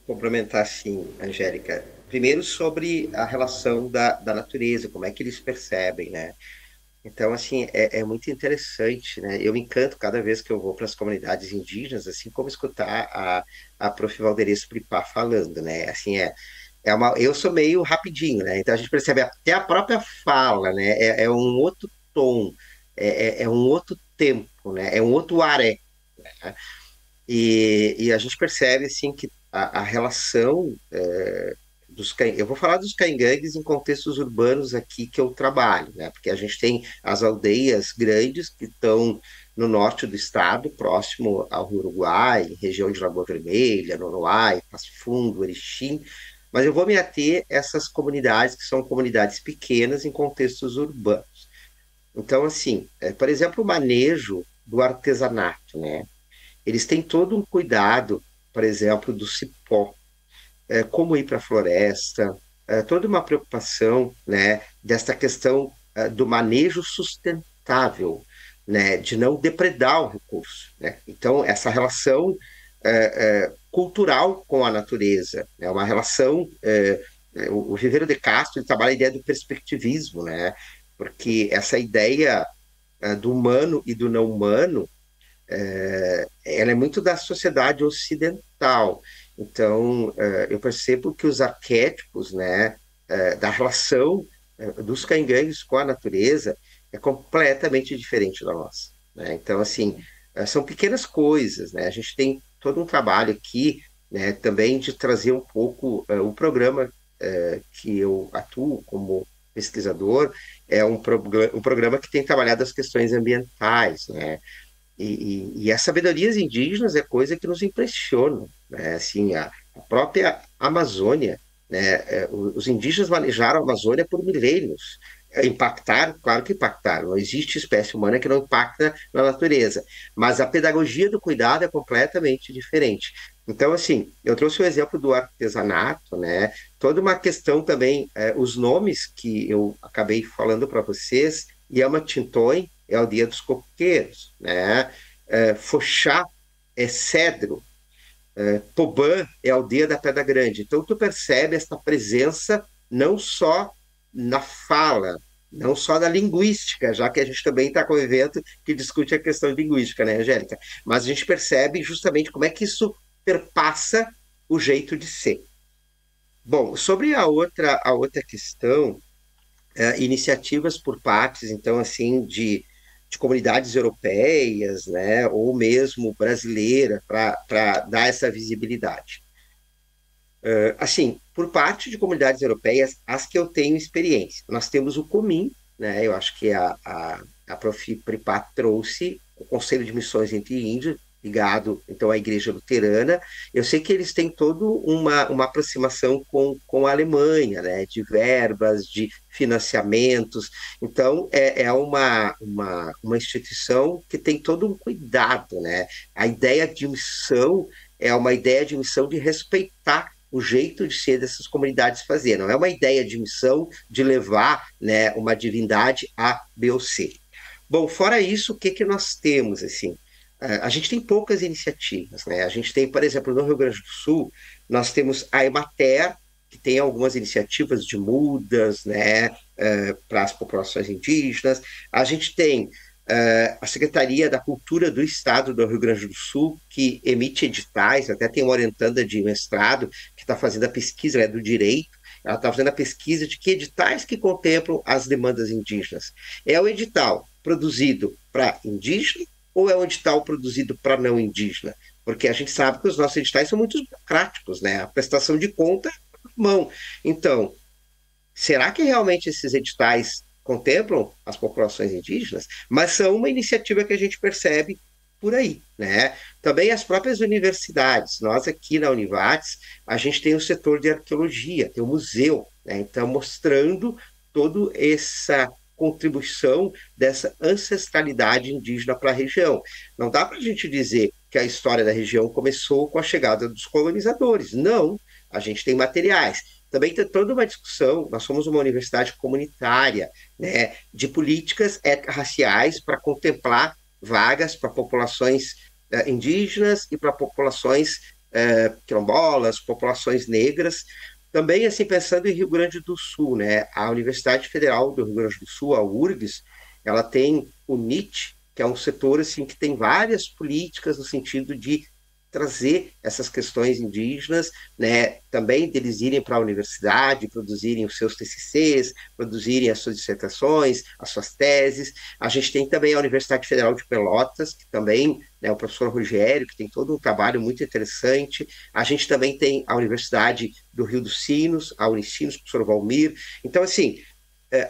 Speaker 4: complementar, sim, Angélica. Primeiro, sobre a relação da natureza, como é que eles percebem, né? Então, assim, é muito interessante, né? Eu me encanto cada vez que eu vou para as comunidades indígenas, assim como escutar a Prof. Valderez Pripá falando, né? Assim, eu sou meio rapidinho, né? Então a gente percebe até a própria fala, né? É um outro tom, é um outro tempo, né? É um outro aré, né? E a gente percebe, assim, que a relação eu vou falar dos caingangues em contextos urbanos aqui que eu trabalho, né? Porque a gente tem as aldeias grandes que estão no norte do estado, próximo ao Rio Uruguai, região de Lagoa Vermelha, Nonoai, Passo Fundo, Erechim, mas eu vou me ater a essas comunidades que são comunidades pequenas em contextos urbanos. Então, assim, por exemplo, o manejo do artesanato, né? Eles têm todo um cuidado, por exemplo, do cipó, como ir para a floresta, toda uma preocupação, né, desta questão do manejo sustentável, né, de não depredar o recurso, né? Então, essa relação cultural com a natureza, é uma relação... o Viveiro de Castro ele trabalha a ideia do perspectivismo, né? Porque essa ideia do humano e do não humano, ela é muito da sociedade ocidental. Então, eu percebo que os arquétipos, né, da relação dos cangueiros com a natureza é completamente diferente da nossa, né? Então, assim, são pequenas coisas, né? A gente tem todo um trabalho aqui, né, também de trazer um pouco o programa que eu atuo como pesquisador, é um programa que tem trabalhado as questões ambientais, né? E as sabedorias indígenas é coisa que nos impressiona, né? Assim, a própria Amazônia, né? Os indígenas manejaram a Amazônia por milênios. Impactaram, claro que impactaram. Não existe espécie humana que não impacta na natureza. Mas a pedagogia do cuidado é completamente diferente. Então, assim, eu trouxe o exemplo do artesanato, né? Toda uma questão também, os nomes que eu acabei falando para vocês, Yama Tintoin é o dia dos coqueiros, né? Foxá é cedro, Tobã é a aldeia da Pedra Grande. Então, tu percebe esta presença não só na fala, não só da linguística, já que a gente também está com um evento que discute a questão linguística, né, Angélica? Mas a gente percebe justamente como é que isso perpassa o jeito de ser. Bom, sobre a outra questão, iniciativas por partes, então, assim, de comunidades europeias, né, ou mesmo brasileira, para dar essa visibilidade. Assim, por parte de comunidades europeias, as que eu tenho experiência. Nós temos o COMIN, né, eu acho que a Prof. Pripat trouxe o Conselho de Missões entre Índios, ligado, então, à Igreja Luterana. Eu sei que eles têm toda uma aproximação com a Alemanha, né, de verbas, de financiamentos. Então, é uma instituição que tem todo um cuidado, né? A ideia de missão é uma ideia de missão de respeitar o jeito de ser dessas comunidades fazer. Não é uma ideia de missão de levar, né, uma divindade A, B ou C. Bom, fora isso, o que nós temos, assim? A gente tem poucas iniciativas, né? A gente tem, por exemplo, no Rio Grande do Sul, nós temos a Emater, que tem algumas iniciativas de mudas, né, para as populações indígenas. A gente tem a Secretaria da Cultura do Estado do Rio Grande do Sul, que emite editais, até tem uma orientanda de mestrado que está fazendo a pesquisa, ela é do direito, ela está fazendo a pesquisa de que editais que contemplam as demandas indígenas. É o edital produzido para indígena ou é um edital produzido para não indígena? Porque a gente sabe que os nossos editais são muito burocráticos, né? A prestação de conta é por mão. Então, será que realmente esses editais contemplam as populações indígenas? Mas são uma iniciativa que a gente percebe por aí, né? Também as próprias universidades. Nós aqui na Univates, a gente tem o setor de arqueologia, tem o museu, né? Então, mostrando toda essa contribuição dessa ancestralidade indígena para a região. Não dá para a gente dizer que a história da região começou com a chegada dos colonizadores. Não, a gente tem materiais. Também tem toda uma discussão, nós somos uma universidade comunitária, né, de políticas étnico-raciais para contemplar vagas para populações indígenas e para populações quilombolas, populações negras. Também, assim, pensando em Rio Grande do Sul, né, a Universidade Federal do Rio Grande do Sul, a URGS, ela tem o NIT, que é um setor assim, que tem várias políticas no sentido de trazer essas questões indígenas, né, também deles irem para a universidade, produzirem os seus TCCs, produzirem as suas dissertações, as suas teses. A gente tem também a Universidade Federal de Pelotas, que também, né, o professor Rogério, que tem todo um trabalho muito interessante. A gente também tem a Universidade do Rio dos Sinos, a Unicinos, o professor Valmir. Então, assim,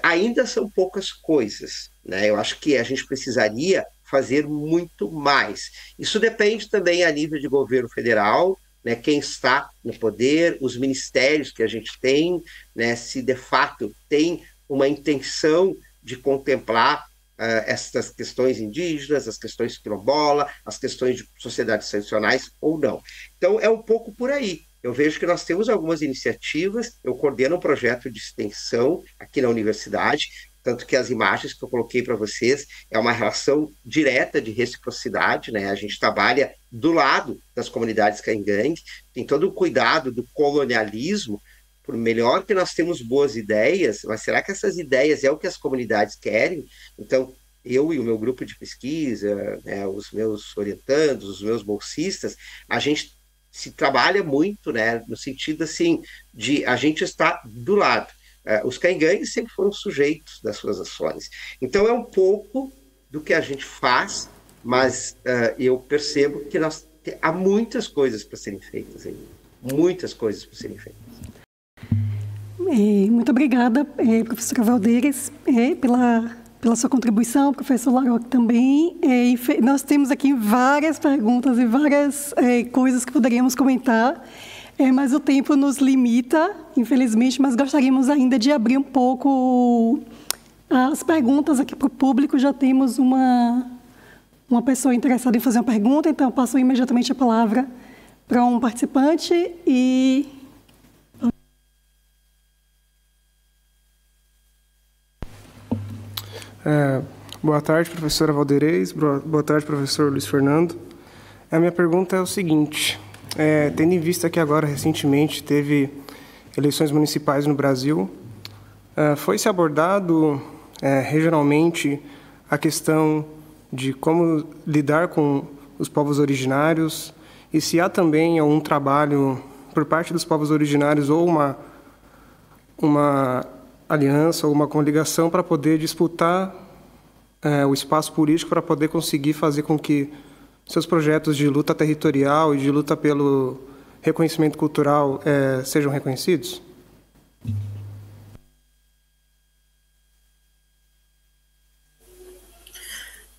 Speaker 4: ainda são poucas coisas, né? Eu acho que a gente precisaria fazer muito mais. Isso depende também a nível de governo federal, né, quem está no poder, os ministérios que a gente tem, né, se de fato tem uma intenção de contemplar essas questões indígenas, as questões quilombola, as questões de sociedades tradicionais ou não. Então, é um pouco por aí. Eu vejo que nós temos algumas iniciativas, eu coordeno um projeto de extensão aqui na universidade, tanto que as imagens que eu coloquei para vocês é uma relação direta de reciprocidade, né? A gente trabalha do lado das comunidades Caingangue, tem todo o cuidado do colonialismo, por melhor que nós temos boas ideias, mas será que essas ideias é o que as comunidades querem? Então, eu e o meu grupo de pesquisa, né, os meus orientandos, os meus bolsistas, a gente se trabalha muito, né, no sentido assim de a gente estar do lado. Os Caingangues sempre foram sujeitos das suas ações. Então é um pouco do que a gente faz, mas eu percebo que há muitas coisas para serem feitas ainda. Muitas coisas para serem feitas.
Speaker 2: Muito obrigada, professora Valdeiras, pela sua contribuição, professor Laroque também. Nós temos aqui várias perguntas e várias coisas que poderíamos comentar, mas o tempo nos limita, infelizmente, mas gostaríamos ainda de abrir um pouco as perguntas aqui para o público. Já temos uma pessoa interessada em fazer uma pergunta, então passo imediatamente a palavra para um participante e...
Speaker 5: Boa tarde, professora Valdeiras. Boa tarde, professor Luiz Fernando. A minha pergunta é o seguinte: tendo em vista que agora, recentemente, teve eleições municipais no Brasil, foi-se abordado regionalmente a questão de como lidar com os povos originários e se há também algum trabalho por parte dos povos originários ou uma aliança ou uma coligação para poder disputar o espaço político para poder conseguir fazer com que seus projetos de luta territorial e de luta pelo reconhecimento cultural sejam reconhecidos?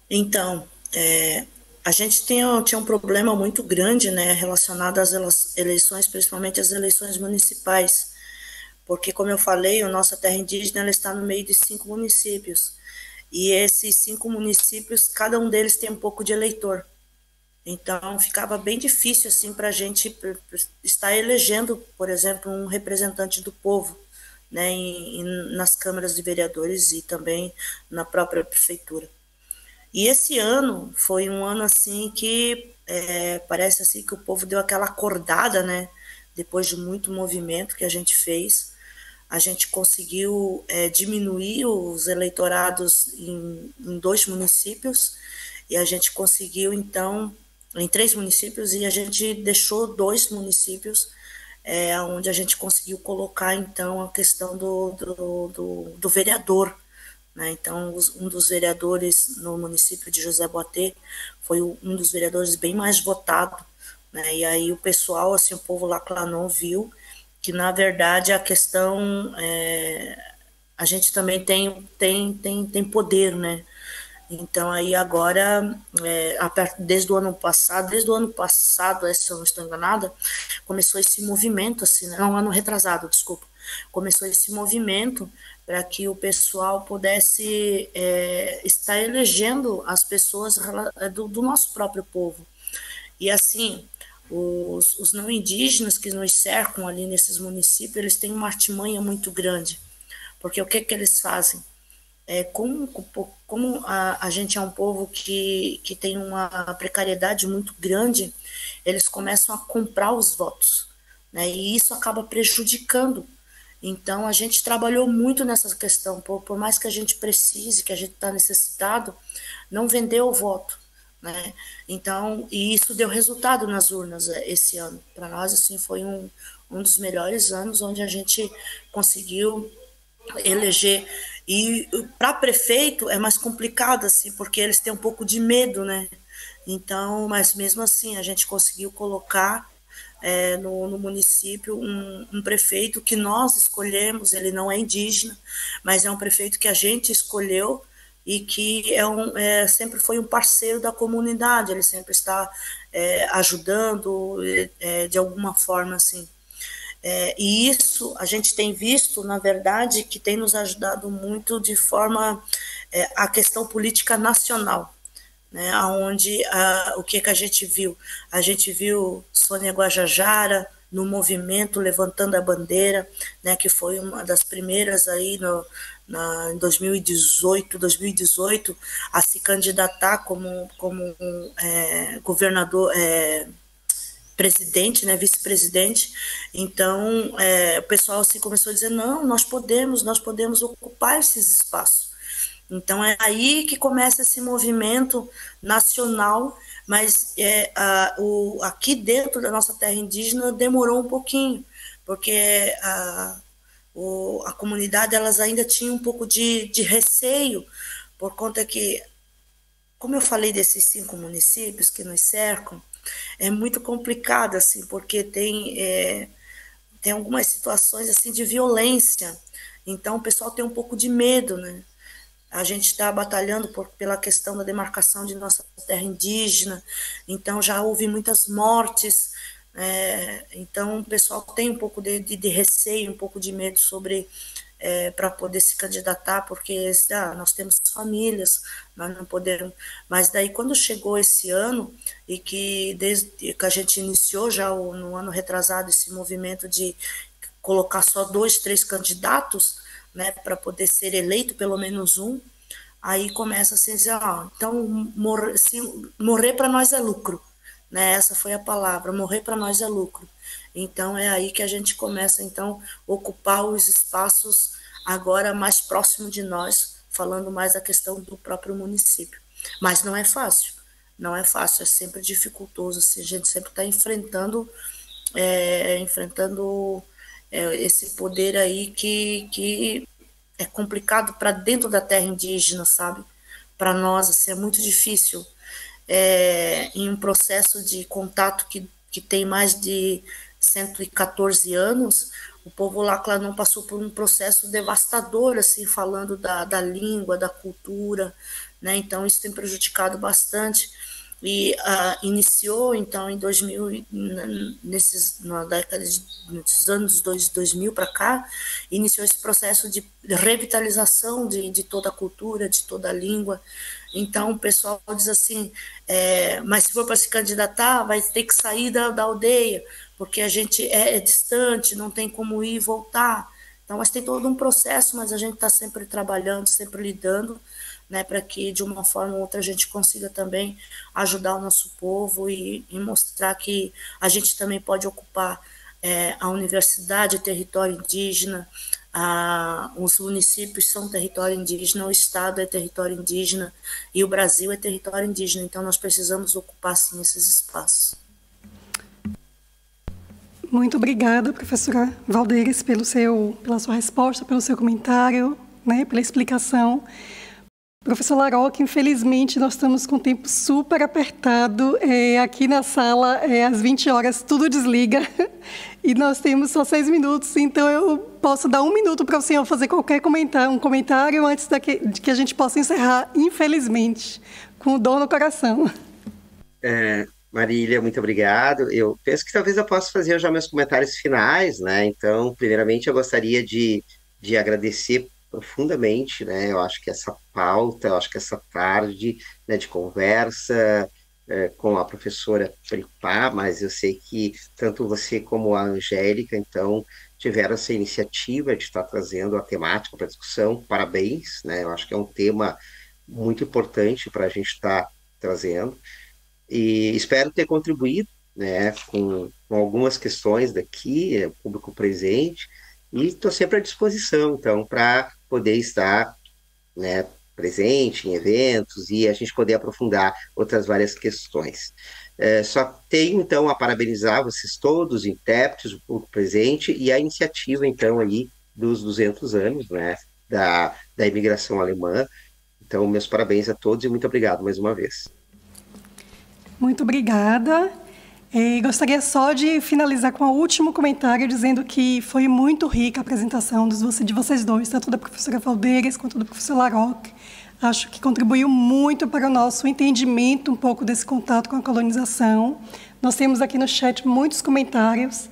Speaker 3: Então, a gente tinha um problema muito grande, né, relacionado às eleições, principalmente às eleições municipais, porque, como eu falei, a nossa terra indígena ela está no meio de 5 municípios, e esses 5 municípios, cada um deles tem um pouco de eleitor. Então, ficava bem difícil assim, para a gente estar elegendo, por exemplo, um representante do povo, né, nas câmaras de vereadores e também na própria prefeitura. E esse ano foi um ano assim que parece assim que o povo deu aquela acordada, né? Depois de muito movimento que a gente fez, a gente conseguiu diminuir os eleitorados em 2 municípios e a gente conseguiu então em 3 municípios e a gente deixou 2 municípios onde a gente conseguiu colocar então a questão do vereador. Então, um dos vereadores no município de José Boatê foi um dos vereadores bem mais votado, né? E aí o pessoal, assim, o povo lá Clanon viu que, na verdade, a questão... a gente também tem poder, né? Então, aí agora, desde o ano passado, se eu não estou enganada, começou esse movimento, assim, né? Não, ano retrasado, desculpa. Começou esse movimento para que o pessoal pudesse estar elegendo as pessoas do nosso próprio povo. E assim, os não indígenas que nos cercam ali nesses municípios, eles têm uma artimanha muito grande, porque o que eles fazem? Como a gente é um povo que tem uma precariedade muito grande, eles começam a comprar os votos, né? E isso acaba prejudicando. Então, a gente trabalhou muito nessa questão, por mais que a gente precise, que a gente está necessitado, não vender o voto, né? Então, e isso deu resultado nas urnas esse ano. Para nós, assim, foi um dos melhores anos onde a gente conseguiu eleger. E para prefeito é mais complicado, assim, porque eles têm um pouco de medo, né? Então, mas mesmo assim, a gente conseguiu colocar no município um prefeito que nós escolhemos. Ele não é indígena, mas é um prefeito que a gente escolheu e que sempre foi um parceiro da comunidade. Ele sempre está ajudando de alguma forma, assim. E isso a gente tem visto, na verdade, que tem nos ajudado muito de forma a questão política nacional, né, onde o que a gente viu? A gente viu Sônia Guajajara, no movimento Levantando a Bandeira, né, que foi uma das primeiras aí em 2018 a se candidatar como governador, presidente, né, vice-presidente. Então, o pessoal assim começou a dizer, não, nós podemos ocupar esses espaços. Então, é aí que começa esse movimento nacional, mas aqui dentro da nossa terra indígena demorou um pouquinho, porque a comunidade elas ainda tinha um pouco de receio, por conta que, como eu falei desses 5 municípios que nos cercam, é muito complicado, assim, porque tem algumas situações assim de violência, então o pessoal tem um pouco de medo, né? A gente está batalhando pela questão da demarcação de nossa terra indígena, então já houve muitas mortes, então o pessoal tem um pouco de receio, um pouco de medo sobre para poder se candidatar, porque nós temos famílias, nós não podemos. Mas daí quando chegou esse ano, e que desde que a gente iniciou já no ano retrasado esse movimento de colocar só 2, 3 candidatos, né, para poder ser eleito pelo menos um, aí começa assim, dizer, então morrer para nós é lucro, né? Essa foi a palavra, morrer para nós é lucro. Então é aí que a gente começa então ocupar os espaços agora mais próximo de nós, falando mais da questão do próprio município. Mas não é fácil, é sempre dificultoso, assim, a gente sempre está enfrentando esse poder aí que é complicado para dentro da terra indígena, sabe? Para nós, assim, é muito difícil. Em um processo de contato que tem mais de 114 anos, o povo lá, claro, não passou por um processo devastador, assim, falando da língua, da cultura, né? Então isso tem prejudicado bastante. E iniciou, então, em 2000, na década dos anos 2000 para cá, iniciou esse processo de revitalização de toda a cultura, de toda a língua. Então, o pessoal diz assim, mas se for para se candidatar, vai ter que sair da aldeia, porque a gente é distante, não tem como ir e voltar. Então, mas tem todo um processo, mas a gente está sempre trabalhando, sempre lidando, né, para que de uma forma ou outra a gente consiga também ajudar o nosso povo e mostrar que a gente também pode ocupar a universidade, território indígena, os municípios são território indígena, o estado é território indígena e o Brasil é território indígena, então nós precisamos ocupar sim esses espaços.
Speaker 2: Muito obrigada, professora Valdeiras, pela sua resposta, pelo seu comentário, né, pela explicação. Professor Laroque, infelizmente, nós estamos com o tempo super apertado. Aqui na sala, às 20 horas, tudo desliga. E nós temos só 6 minutos, então eu posso dar 1 minuto para o senhor fazer um comentário antes de que a gente possa encerrar, infelizmente, com dor no coração.
Speaker 4: Marília, muito obrigado. Eu penso que talvez eu possa fazer já meus comentários finais, né? Então, primeiramente, eu gostaria de agradecer profundamente, né? Eu acho que essa pauta, eu acho que essa tarde, né, de conversa com a professora Pripá, mas eu sei que tanto você como a Angélica, então, tiveram essa iniciativa de estar trazendo a temática para discussão. Parabéns, né? Eu acho que é um tema muito importante para a gente estar trazendo. E espero ter contribuído, né, com algumas questões daqui, público presente, e estou sempre à disposição, então, para poder estar, né, presente em eventos e a gente poder aprofundar outras várias questões. Só tenho, então, a parabenizar vocês todos, intérpretes, o público presente, e a iniciativa, então, aí dos 200 anos, né, da imigração alemã. Então, meus parabéns a todos e muito obrigado mais uma vez.
Speaker 2: Muito obrigada. Gostaria só de finalizar com o último comentário, dizendo que foi muito rica a apresentação de vocês dois, tanto da professora Valdeiras quanto do professor Laroque. Acho que contribuiu muito para o nosso entendimento um pouco desse contato com a colonização. Nós temos aqui no chat muitos comentários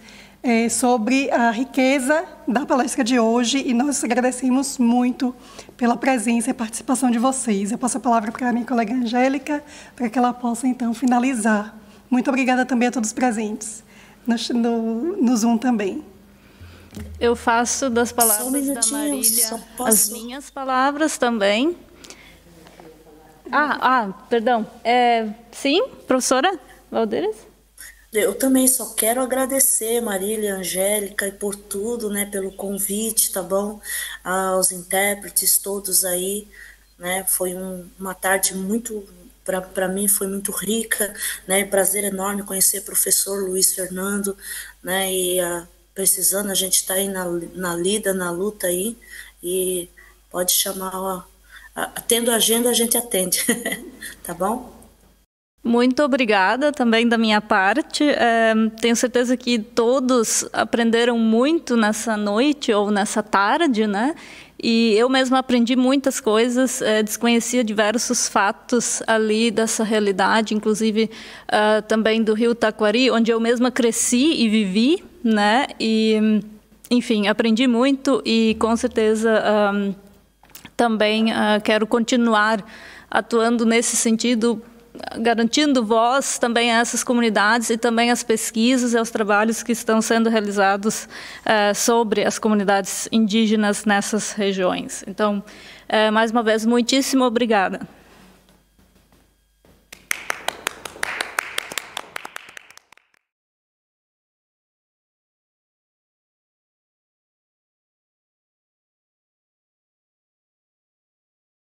Speaker 2: sobre a riqueza da palestra de hoje e nós agradecemos muito pela presença e participação de vocês. Eu passo a palavra para a minha colega Angélica, para que ela possa, então, finalizar. Muito obrigada também a todos os presentes. no Zoom também.
Speaker 1: Eu faço das palavras da Marília as minhas palavras também. Perdão. Sim, professora Valdeiras?
Speaker 3: Eu também só quero agradecer, Marília, Angélica, e por tudo, né, pelo convite, tá bom? Aos intérpretes todos aí, né? Foi uma tarde muito, para mim, foi muito rica, né? Prazer enorme conhecer o professor Luiz Fernando, né? E precisando, a gente está aí na lida, na luta aí, e pode chamar, tendo agenda, a gente atende, tá bom?
Speaker 1: Muito obrigada também da minha parte. Tenho certeza que todos aprenderam muito nessa noite ou nessa tarde, né? E eu mesma aprendi muitas coisas, desconhecia diversos fatos ali dessa realidade, inclusive também do Rio Taquari, onde eu mesma cresci e vivi, né? E, enfim, aprendi muito e com certeza também quero continuar atuando nesse sentido, garantindo voz também a essas comunidades e também às pesquisas e aos trabalhos que estão sendo realizados sobre as comunidades indígenas nessas regiões. Então, mais uma vez, muitíssimo obrigada.